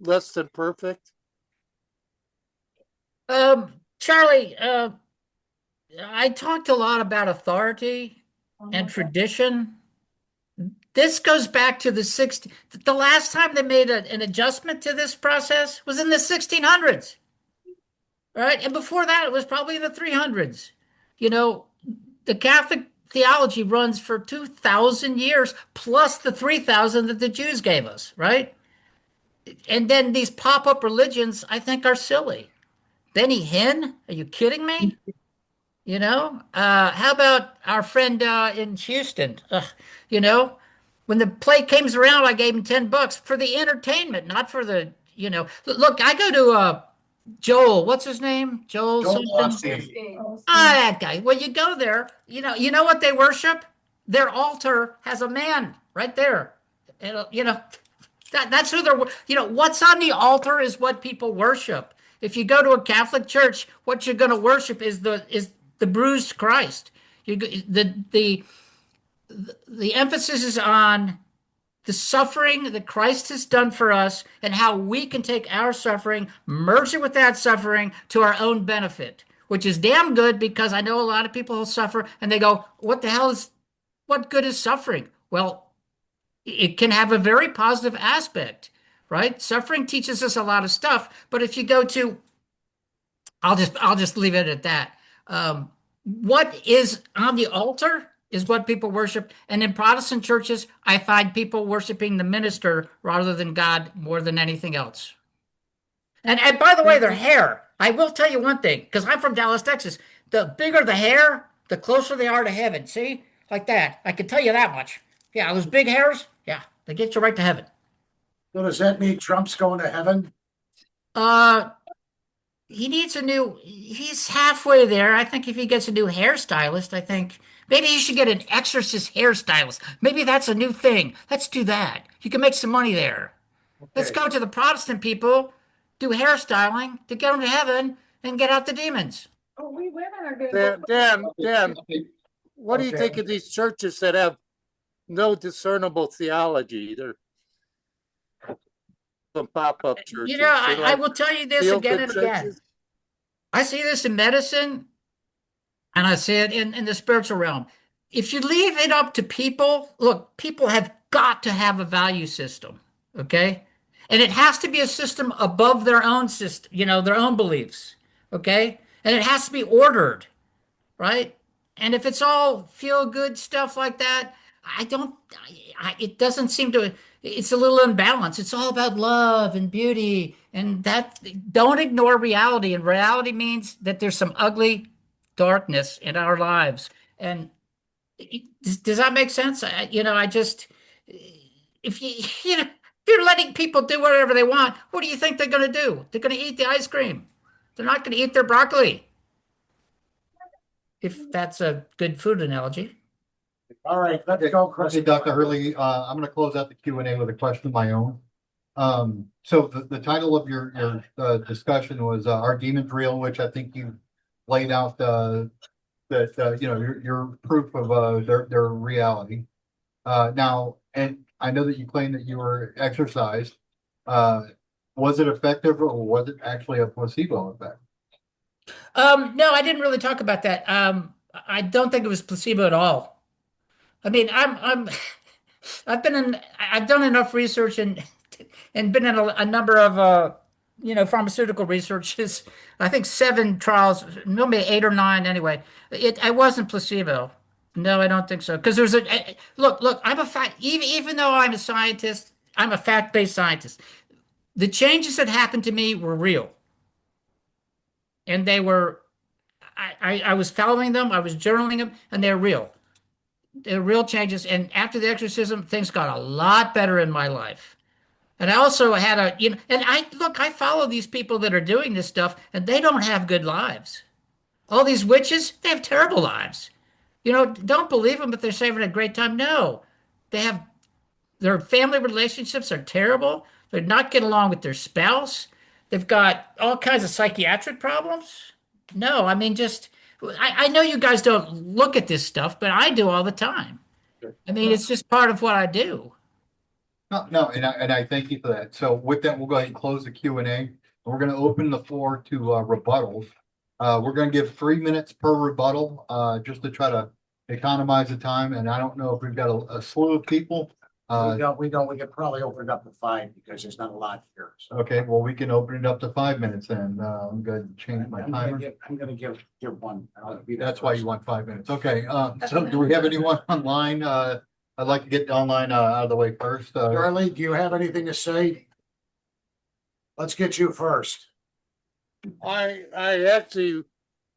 less than perfect? Charlie, I talked a lot about authority and tradition. This goes back to the 60s. The last time they made an adjustment to this process was in the 1600s, right? And before that, it was probably in the 300s. You know, the Catholic theology runs for 2,000 years plus the 3,000 that the Jews gave us, right? And then these pop-up religions, I think, are silly. Benny Hinn? Are you kidding me? You know, how about our friend in Houston? You know, when the play came around, I gave him $10 for the entertainment, not for the, you know. Look, I go to Joel. What's his name? Joel something. That guy. Well, you go there. You know what they worship? Their altar has a man right there. You know, that's who they're. You know, what's on the altar is what people worship. If you go to a Catholic church, what you're going to worship is the bruised Christ. The emphasis is on the suffering that Christ has done for us and how we can take our suffering, merge it with that suffering to our own benefit, which is damn good because I know a lot of people who suffer and they go, what good is suffering? Well, it can have a very positive aspect, right? Suffering teaches us a lot of stuff, but if you go to, I'll just leave it at that. What is on the altar is what people worship. And in Protestant churches, I find people worshiping the minister rather than God more than anything else. And by the way, their hair. I will tell you one thing, because I'm from Dallas, Texas. The bigger the hair, the closer they are to heaven. See? Like that. I can tell you that much. Yeah, those big hairs, yeah, they get you right to heaven. So does that mean Trump's going to heaven? He needs he's halfway there. I think if he gets a new hairstylist, I think maybe he should get an exorcist hairstylist. Maybe that's a new thing. Let's do that. You can make some money there. Let's go to the Protestant people, do hairstyling to get them to heaven and get out the demons. Oh, we women are good. Dan, what do you think of these churches that have no discernible theology? They're some pop-up churches. You know, I will tell you this again and again. I see this in medicine and I see it in the spiritual realm. If you leave it up to people, look, people have got to have a value system, okay? And it has to be a system above their own system, you know, their own beliefs, okay? And it has to be ordered, right? And if it's all feel-good stuff like that, it doesn't seem to, it's a little unbalanced. It's all about love and beauty, and that, don't ignore reality. And reality means that there's some ugly darkness in our lives. And does that make sense? If you're letting people do whatever they want, what do you think they're going to do? They're going to eat the ice cream. They're not going to eat their broccoli. If that's a good food analogy. All right, let's go, Chris. Okay, Dr. Herlihy, I'm going to close out the Q&A with a question of my own. So the title of your discussion was "Are Demons Real?" which I think you laid out that you know your proof of their reality. Now, and I know that you claim that you were exercised. Was it effective, or was it actually a placebo effect? No, I didn't really talk about that. I don't think it was placebo at all. I mean, I've done enough research and been in a number of pharmaceutical researches. I think 7 trials, maybe 8 or 9 anyway. I wasn't placebo. No, I don't think so. Because look. I'm a fact. Even though I'm a scientist, I'm a fact-based scientist. The changes that happened to me were real, and they were. I was following them. I was journaling them, and they're real. They're real changes. And after the exorcism, things got a lot better in my life. And I also had I follow these people that are doing this stuff, and they don't have good lives. All these witches, they have terrible lives. Don't believe them if they're having a great time. No, their family relationships are terrible. They're not getting along with their spouse. They've got all kinds of psychiatric problems. No, I mean, I know you guys don't look at this stuff, but I do all the time. I mean, it's just part of what I do. No, and I thank you for that. So with that, we'll go ahead and close the Q&A. We're going to open the floor to rebuttals. We're going to give 3 minutes per rebuttal, just to try to economize the time. And I don't know if we've got a slew of people. We could probably open it up to 5 because there's not a lot here. So Okay, well, we can open it up to 5 minutes then. I'm going to change my timer. I'm gonna give one. That's why you want 5 minutes. Okay, so do we have anyone online? I'd like to get online out of the way first. Charlie, do you have anything to say? Let's get you first. I actually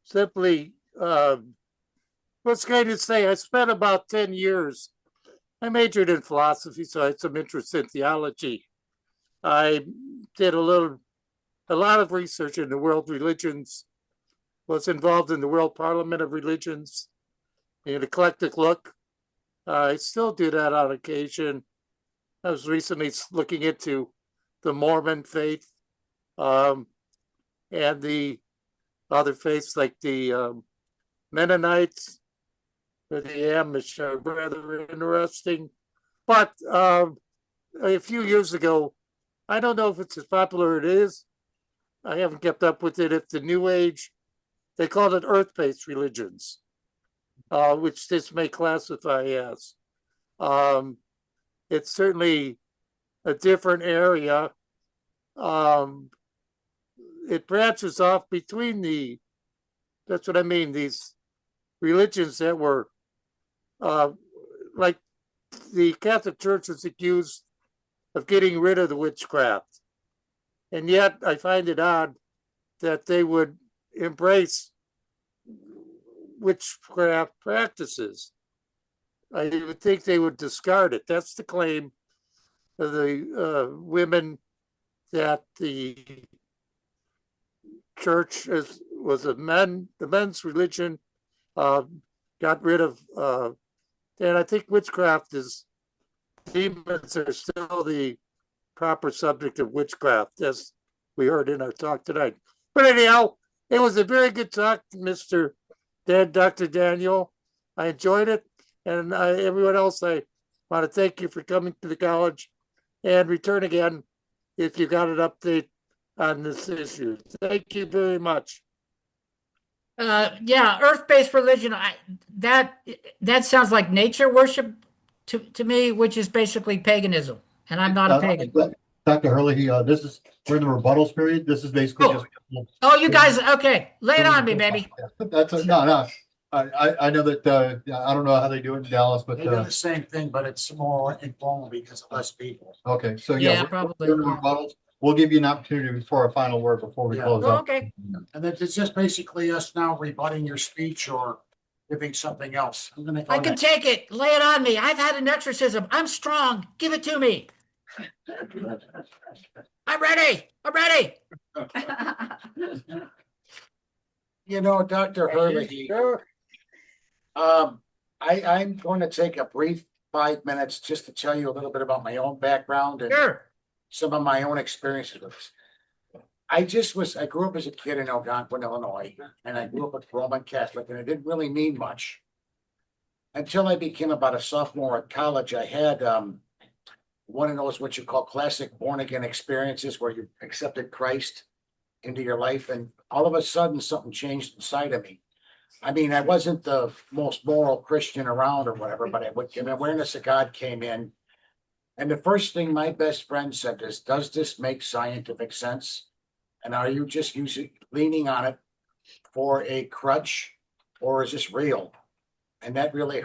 simply what's going to say I spent about 10 years. I majored in philosophy, so I had some interest in theology. I did a lot of research in the world religions, was involved in the World Parliament of Religions, an eclectic look. I still do that on occasion. I was recently looking into the Mormon faith, and the other faiths like the Mennonites, the Amish are rather interesting. But a few years ago, I don't know if it's as popular as it is. I haven't kept up with it. If the New Age, they call it earth-based religions, which this may classify as. It's certainly a different area. It branches off between that's what I mean, these religions that were like the Catholic Church was accused of getting rid of the witchcraft. And yet I find it odd that they would embrace witchcraft practices. I would think they would discard it. That's the claim of the women that the church was the men's religion, got rid of, and I think witchcraft demons are still the proper subject of witchcraft, as we heard in our talk tonight. But anyhow, it was a very good talk, Dr. Daniel. I enjoyed it. And everyone else, I want to thank you for coming to the college and return again if you got an update on this issue. Thank you very much. Yeah, earth-based religion. That sounds like nature worship to me, which is basically paganism, and I'm not a pagan. Dr. Herlihy, we're in the rebuttals period. This is basically just. Oh, you guys, okay, lay it on me, baby. No. I know that I don't know how they do it in Dallas, but They do the same thing, but it's more informal because of less people. okay. So Yeah, we're probably. in the rebuttals. We'll give you an opportunity for a final word before we Yeah. close Oh, up. okay. And then it's just basically us now rebutting your speech or giving something else. I'm gonna go I can next. take it. Lay it on me. I've had an exorcism. I'm strong. Give it to me. I'm ready. I'm ready. You know, Dr. Herlihy, Sure. I'm going to take a brief 5 minutes just to tell you a little bit about my own background and Sure. some of my own experiences with this. I grew up as a kid in Algonquin, Illinois, and I grew up a Roman Catholic, and it didn't really mean much. Until I became about a sophomore at college, I had one of those what you call classic born again experiences where you accepted Christ. into your life, and all of a sudden something changed inside of me. I mean, I wasn't the most moral Christian around or whatever, but an awareness of God came in. And the first thing my best friend said is, does this make scientific sense? And are you just leaning on it for a crutch, or is this real? And that really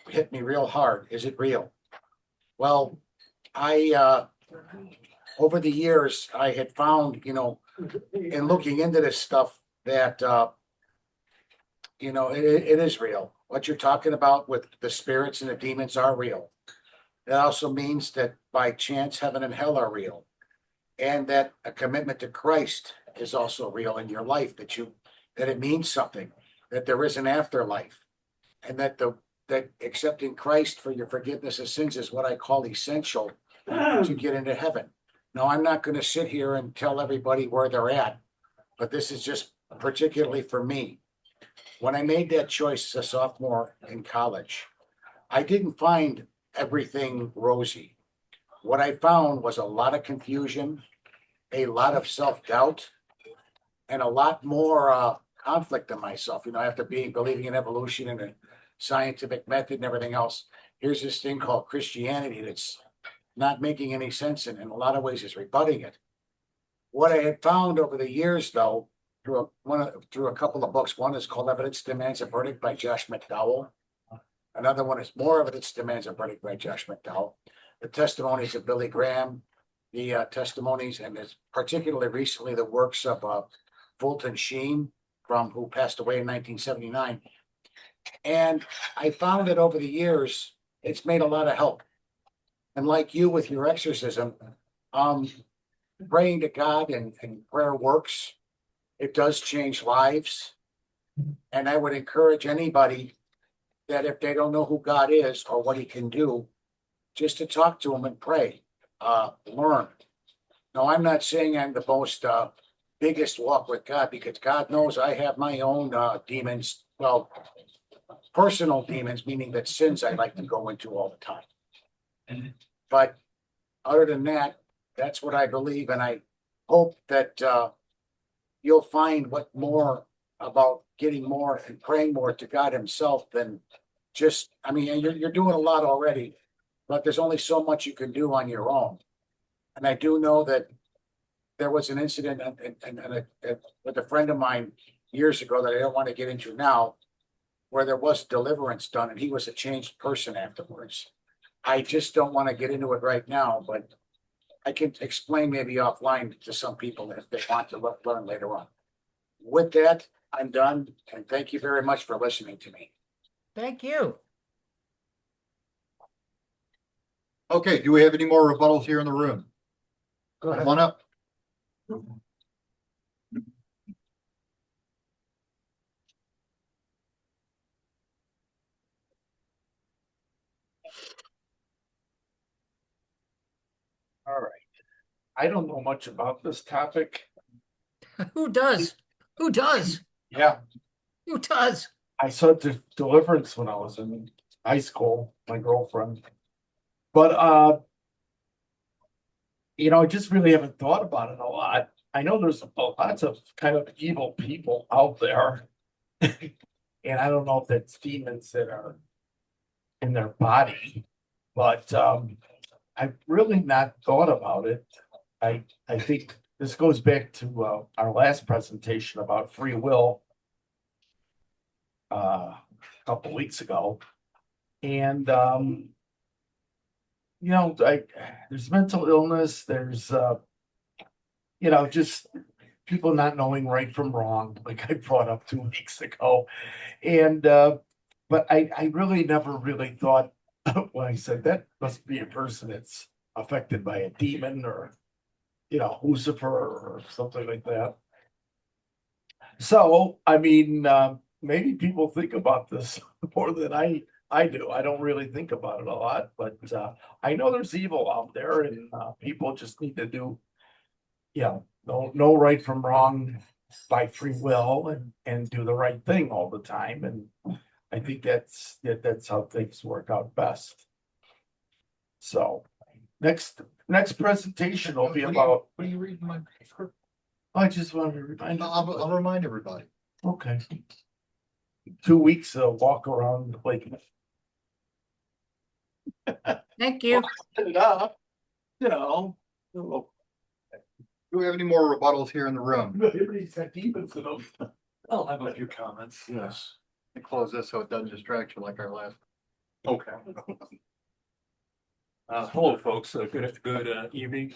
hit me real hard. Is it real? Well, over the years, I had found, in looking into this stuff that, it is real. What you're talking about with the spirits and the demons are real. It also means that by chance, heaven and hell are real. And that a commitment to Christ is also real in your life, that it means something, that there is an afterlife, and that accepting Christ for your forgiveness of sins is what I call essential to get into heaven. Now, I'm not going to sit here and tell everybody where they're at, but this is just particularly for me. When I made that choice as a sophomore in college, I didn't find everything rosy. What I found was a lot of confusion, a lot of self-doubt, and a lot more conflict in myself. After believing in evolution and a scientific method and everything else, here's this thing called Christianity that's not making any sense, and in a lot of ways is rebutting it. What I had found over the years, though, through a couple of books, one is called Evidence Demands a Verdict by Josh McDowell. Another one is More Evidence Demands a Verdict by Josh McDowell. The testimonies of Billy Graham, the testimonies, and particularly recently the works of Fulton Sheen, who passed away in 1979. And I found that over the years, it's made a lot of help. And like you with your exorcism, praying to God and prayer works. It does change lives. And I would encourage anybody that if they don't know who God is or what he can do, just to talk to him and pray, learn. Now, I'm not saying I'm the most biggest walk with God, because God knows I have my own demons. Well, personal demons, meaning that sins I like to go into all the time. But other than that, that's what I believe. And I hope that you'll find what more about getting more and praying more to God himself than just, you're doing a lot already, but there's only so much you can do on your own. And I do know that there was an incident with a friend of mine years ago that I don't want to get into now, where there was deliverance done and he was a changed person afterwards. I just don't want to get into it right now, but I can explain maybe offline to some people if they want to learn later on. With that, I'm done, and thank you very much for listening to me. Thank you. Okay, do we have any more rebuttals here in the room? Go ahead. Come on up. All right. I don't know much about this topic. Who does? Who does? Yeah, Who does? I saw Deliverance when I was in high school, my girlfriend. But I just really haven't thought about it a lot. I know there's lots of kind of evil people out there. And I don't know if that's demons that are in their body, but I've really not thought about it. I think this goes back to our last presentation about free will a couple weeks ago. And there's mental illness, there's just people not knowing right from wrong, like I brought up 2 weeks ago. And but I really never really thought when I said that must be a person that's affected by a demon or Lucifer or something like that. So maybe people think about this more than I do. I don't really think about it a lot, but I know there's evil out there, and people just need to do know right from wrong by free will and do the right thing all the time. And I think that's how things work out best. So next presentation will be about. What are you reading my script? I just wanted to remind. I'll remind everybody. Okay. 2 weeks walk around the lake. Thank you. It up, you know. Do we have any more rebuttals here in the room? Everybody's got demons in them. I'll have a few comments. Yes. And close this so it doesn't distract you like our last. Okay. Hello, folks. Good evening.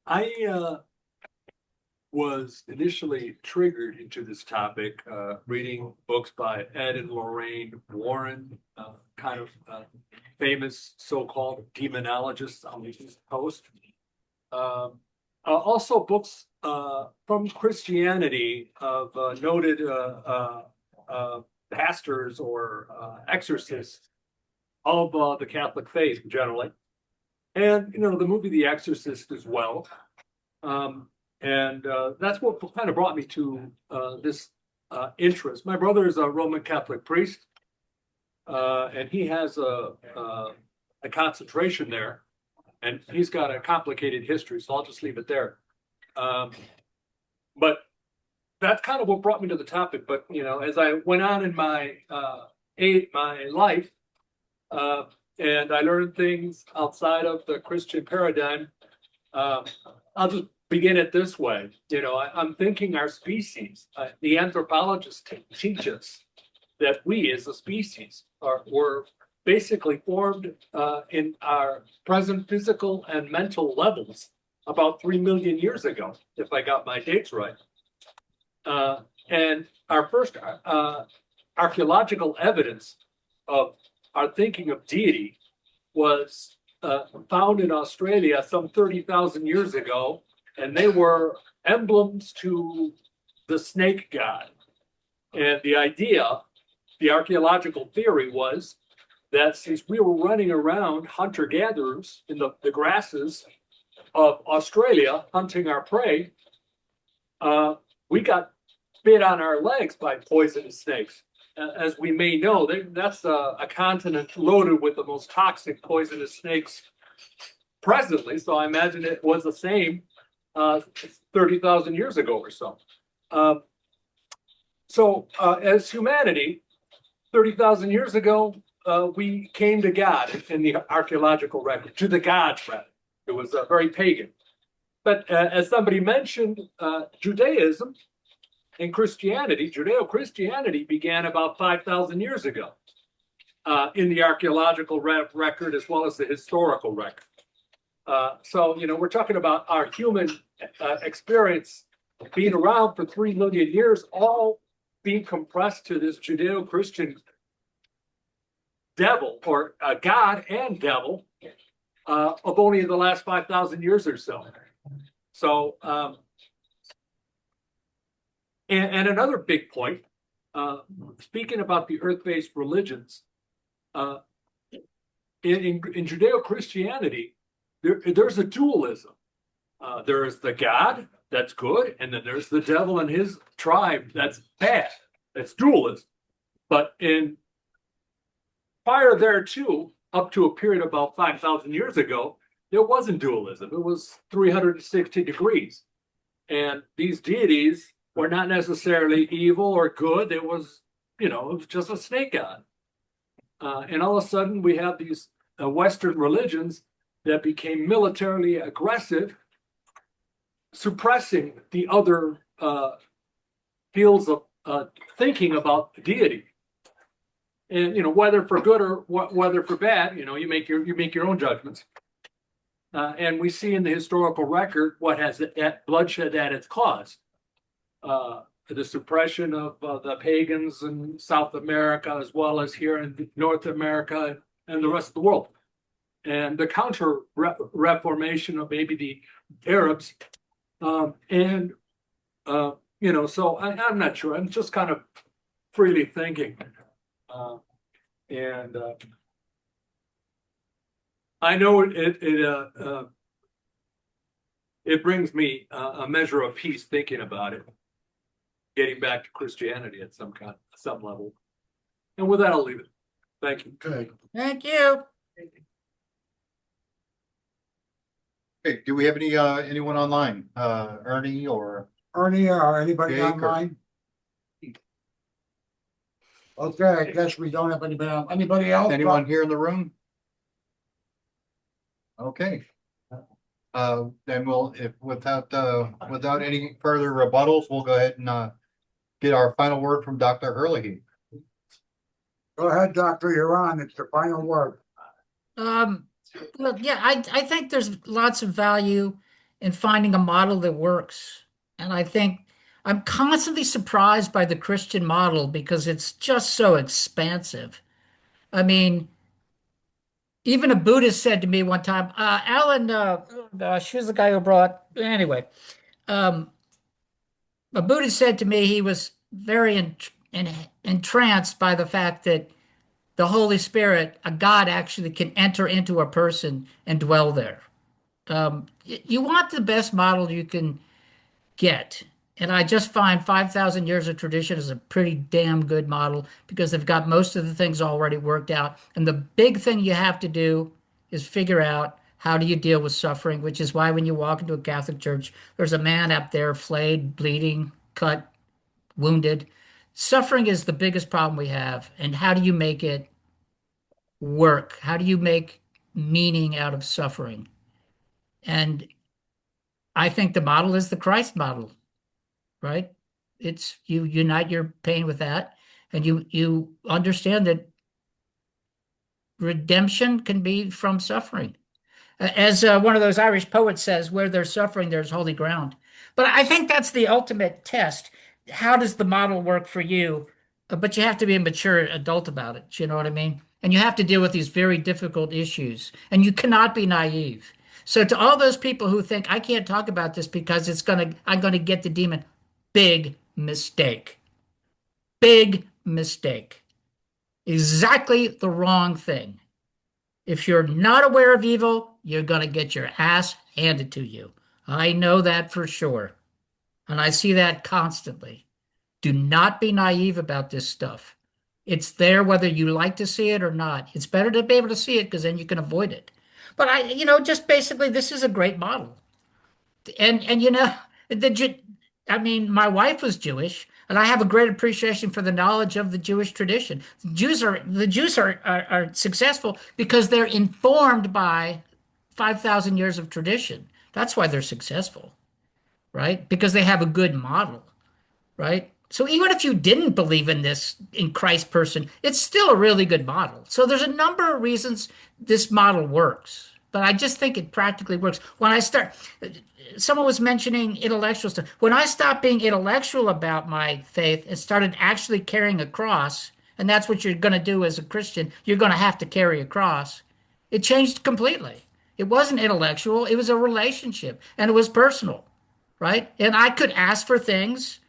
I was initially triggered into this topic, reading books by Ed and Lorraine Warren, kind of famous so-called demonologists on the East Coast. Also books from Christianity of noted pastors or exorcists of the Catholic faith generally. And, you know, the movie The Exorcist as well. And that's what kind of brought me to this interest. My brother is a Roman Catholic priest, and he has a concentration there, and he's got a complicated history, so I'll just leave it there. But that's kind of what brought me to the topic. But, you know, as I went on in my life, and I learned things outside of the Christian paradigm, I'll just begin it this way. You know, I'm thinking our species, the anthropologists teach us that we as a species were basically formed in our present physical and mental levels about 3 million years ago, if I got my dates right. And our first archaeological evidence of our thinking of deity was found in Australia some 30,000 years ago, and they were emblems to the snake god. And the idea, the archaeological theory was that since we were running around hunter-gatherers in the grasses of Australia hunting our prey, we got bit on our legs by poisonous snakes. As we may know, that's a continent loaded with the most toxic poisonous snakes presently. So I imagine it was the same 30,000 years ago or so. As humanity, 30,000 years ago, we came to God in the archaeological record, to the gods rather. It was very pagan. But as somebody mentioned, Judaism and Christianity, Judeo-Christianity began about 5,000 years ago in the archaeological record as well as the historical record. So, you know, we're talking about our human experience being around for 3 million years, all being compressed to this Judeo-Christian devil or God and devil of only the last 5,000 years or so. So, and another big point, speaking about the earth-based religions, in Judeo-Christianity, there's a dualism. There is the God, that's good, and then there's the devil and his tribe, that's bad. That's dualism. But prior thereto, up to a period about 5,000 years ago, there wasn't dualism. It was 360 degrees. And these deities were not necessarily evil or good. It was, you know, it was just a snake god. And all of a sudden we have these Western religions that became militarily aggressive, suppressing the other fields of thinking about deity. And, you know, whether for good or whether for bad, you know, you make your own judgments. And we see in the historical record what has bloodshed at its cause. The suppression of the pagans in South America, as well as here in North America and the rest of the world. And the counter reformation of maybe the Arabs. You know, so I'm not sure. I'm just kind of freely thinking. I know it brings me a measure of peace thinking about it, getting back to Christianity at some level. And with that, I'll leave it. Thank you. Okay. Thank you. Okay, do we have anyone online? Ernie or? Ernie or anybody Jake or- online? Okay, I guess we don't have anybody else? Anyone here in the room? Okay. Then without any further rebuttals, we'll go ahead and get our final word from Dr. Herlihy. Go ahead, doctor, you're on. It's the final word. Well, yeah, I think there's lots of value in finding a model that works. And I think I'm constantly surprised by the Christian model because it's just so expansive. I mean, even a Buddhist said to me one time, Alan, oh gosh, who's the guy who brought, anyway, um, a Buddhist said to me he was very entranced by the fact that the Holy Spirit, a God, actually can enter into a person and dwell there. You want the best model you can get. And I just find 5,000 years of tradition is a pretty damn good model because they've got most of the things already worked out. And the big thing you have to do is figure out how do you deal with suffering, which is why when you walk into a Catholic church, there's a man up there flayed, bleeding, cut, wounded. Suffering is the biggest problem we have. And how do you make it work? How do you make meaning out of suffering? And I think the model is the Christ model, right? It's you unite your pain with that, and you understand that redemption can be from suffering. As one of those Irish poets says, where there's suffering, there's holy ground. But I think that's the ultimate test. How does the model work for you? But you have to be a mature adult about it. You know what I mean? And you have to deal with these very difficult issues. And you cannot be naive. So to all those people who think I can't talk about this because I'm gonna get the demon, big mistake. Big mistake. Exactly the wrong thing. If you're not aware of evil, you're going to get your ass handed to you. I know that for sure. And I see that constantly. Do not be naive about this stuff. It's there whether you like to see it or not. It's better to be able to see it because then you can avoid it. But just basically, this is a great model. And I mean, my wife was Jewish, and I have a great appreciation for the knowledge of the Jewish tradition. The Jews are successful because they're informed by 5,000 years of tradition. That's why they're successful, right? Because they have a good model, right? So even if you didn't believe in this in Christ person, it's still a really good model. So there's a number of reasons this model works, but I just think it practically works. Someone was mentioning intellectual stuff. When I stopped being intellectual about my faith and started actually carrying a cross, and that's what you're going to do as a Christian, you're going to have to carry a cross. It changed completely. It wasn't intellectual, it was a relationship, and it was personal, right? And I could ask for things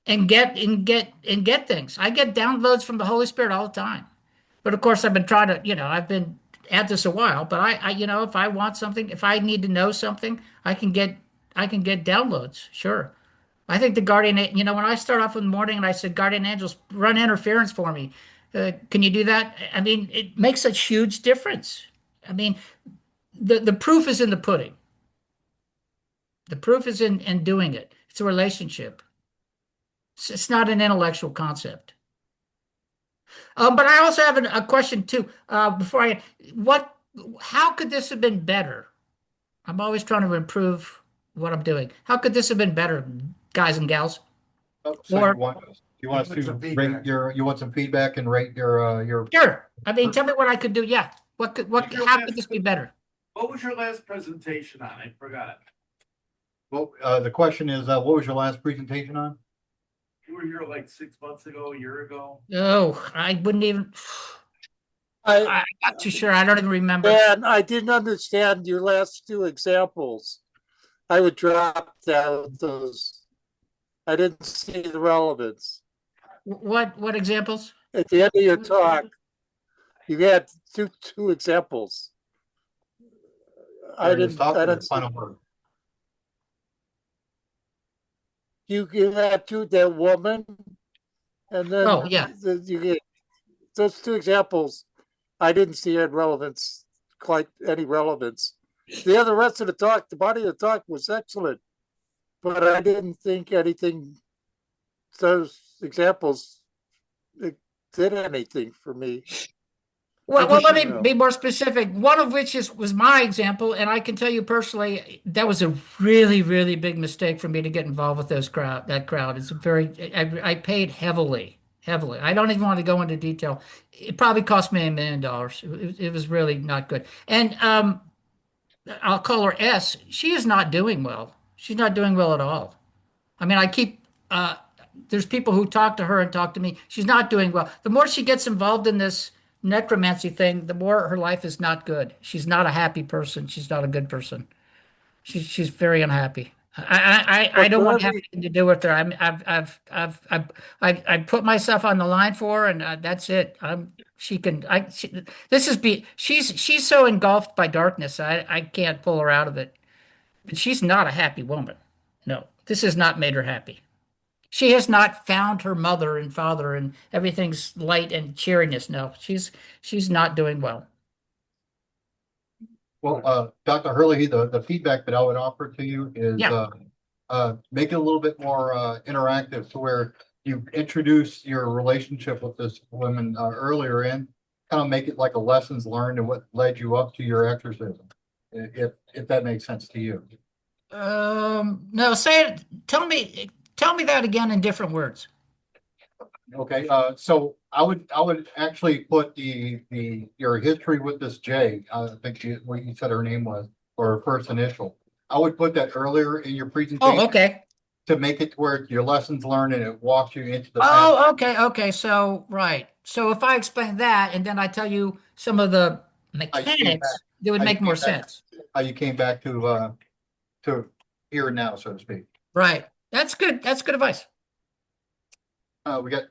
and get things. I get downloads from the Holy Spirit all the time. But of course, I've been trying to, I've been at this a while. But I if I want something, if I need to know something, I can get downloads. Sure. I think the guardian, when I start off in the morning and I said, guardian angels, run interference for me. Can you do that? I mean, it makes a huge difference. I mean, the proof is in the pudding. The proof is in doing it. It's a relationship. It's not an intellectual concept. But I also have a question too. How could this have been better? I'm always trying to improve what I'm doing. How could this have been better, guys and gals? So Or- you want us to rate you want some feedback and rate your. Sure. I mean, tell me what I could do. Yeah. How could this be better? What was your last presentation on? I forgot. Well, the question is, what was your last presentation on? You were here like 6 months ago, a year ago. Oh, I wouldn't even. I, I'm not too sure. I don't even remember. and I didn't understand your last two examples. I would drop down those. I didn't see the relevance. What examples? At the end of your talk, you had two examples. I didn't. Final word. You had that woman, and then Oh, yeah. you get those two examples. I didn't see quite any relevance. The rest of the talk, the body of the talk was excellent, but I didn't think anything, those examples did anything for me. Well, let me Additional- be more specific. One of which was my example, and I can tell you personally, that was a really, really big mistake for me to get involved with that crowd. It's a very, I paid heavily, heavily. I don't even want to go into detail. It probably cost me $1 million. It was really not good. And I'll call her S. She is not doing well. She's not doing well at all. I mean, there's people who talk to her and talk to me. She's not doing well. The more she gets involved in this necromancy thing, the more her life is not good. She's not a happy person. She's not a good person. She's very unhappy. I don't want to have anything to do with her. I've put myself on the line for her, and that's it. She's so engulfed by darkness. I can't pull her out of it. But she's not a happy woman. No, this has not made her happy. She has not found her mother and father and everything's light and cheeriness. No, she's not doing well. Well, Dr. Herlihy, the feedback that I would offer to you is, Yeah. make it a little bit more, interactive to where you introduce your relationship with this woman, earlier in, kind of make it like a lessons learned and what led you up to your exorcism. If that makes sense to you. No, say it. Tell me that again in different words. Okay, so I would actually put your history with this J, I think what you said her name was, or her first initial. I would put that earlier in your Oh, presentation okay. to make it to where your lessons learned and it walks you into the. Oh, okay. So, right. So if I explain that and then I tell you some of the mechanics, it would How you make more came back. sense. How you came back to here and now, so to speak. Right. That's good. That's good advice. We got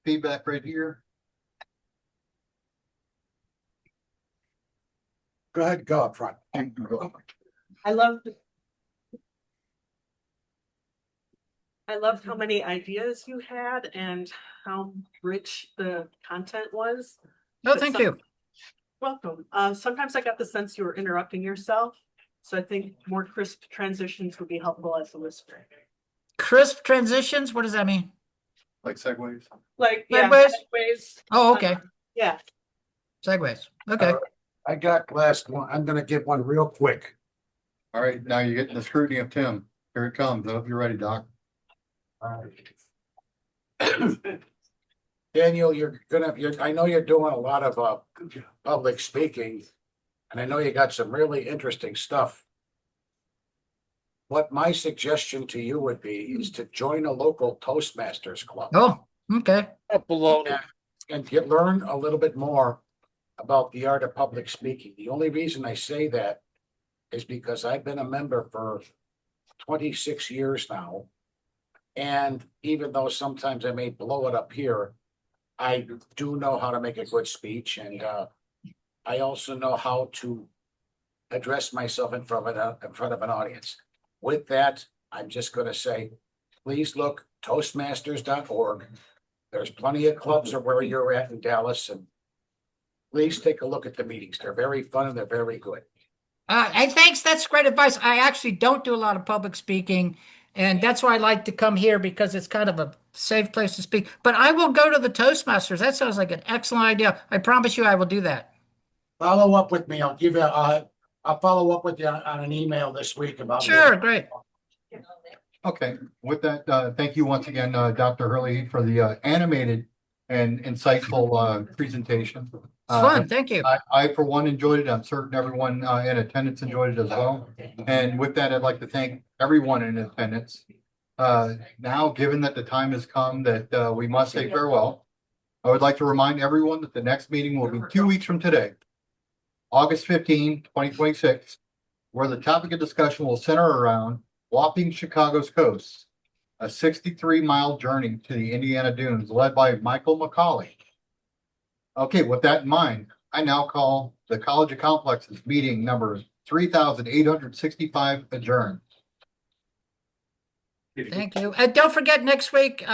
feedback right here. Go ahead, go up front. I loved how many ideas you had and how rich the content was. No, But thank you. Welcome. Sometimes I got the sense you were interrupting yourself. So I think more crisp transitions would be helpful as a listener. Crisp transitions. What does that mean? Like segues. Like, yeah, Segues? segues. Oh, okay. Yeah. Segues. Okay. I got last one. I'm gonna give one real quick. All right, now you're getting the scrutiny of Tim. Here it comes. I hope you're ready, Doc. Daniel, I know you're doing a lot of public speaking, and I know you got some really interesting stuff. What my suggestion to you would be is to join a local Toastmasters club. Oh, okay. And learn a little bit more about the art of public speaking. The only reason I say that is because I've been a member for 26 years now. And even though sometimes I may blow it up here, I do know how to make a good speech, and I also know how to address myself in front of an audience. With that, I'm just going to say, please look toastmasters.org. There's plenty of clubs where you're at in Dallas, and please take a look at the meetings. They're very fun and they're very good. And thanks. That's great advice. I actually don't do a lot of public speaking, and that's why I like to come here because it's kind of a safe place to speak. But I will go to the Toastmasters. That sounds like an excellent idea. I promise you I will do that. Follow up with me. I'll follow up with you on an email this week about. Sure, great. Okay, with that, thank you once again, Dr. Herlihy, for the animated and insightful presentation. Fun, thank you. I, for one, enjoyed it. I'm certain everyone in attendance enjoyed it as well. And with that, I'd like to thank everyone in attendance. Now, given that the time has come that we must say farewell, I would like to remind everyone that the next meeting will be 2 weeks from today, August 15, 2026, where the topic of discussion will center around walking Chicago's coast, a 63-mile journey to the Indiana Dunes led by Michael McCauley. Okay, with that in mind, I now call the College of Complexes meeting number 3,865 adjourned. Thank you. And don't forget next week,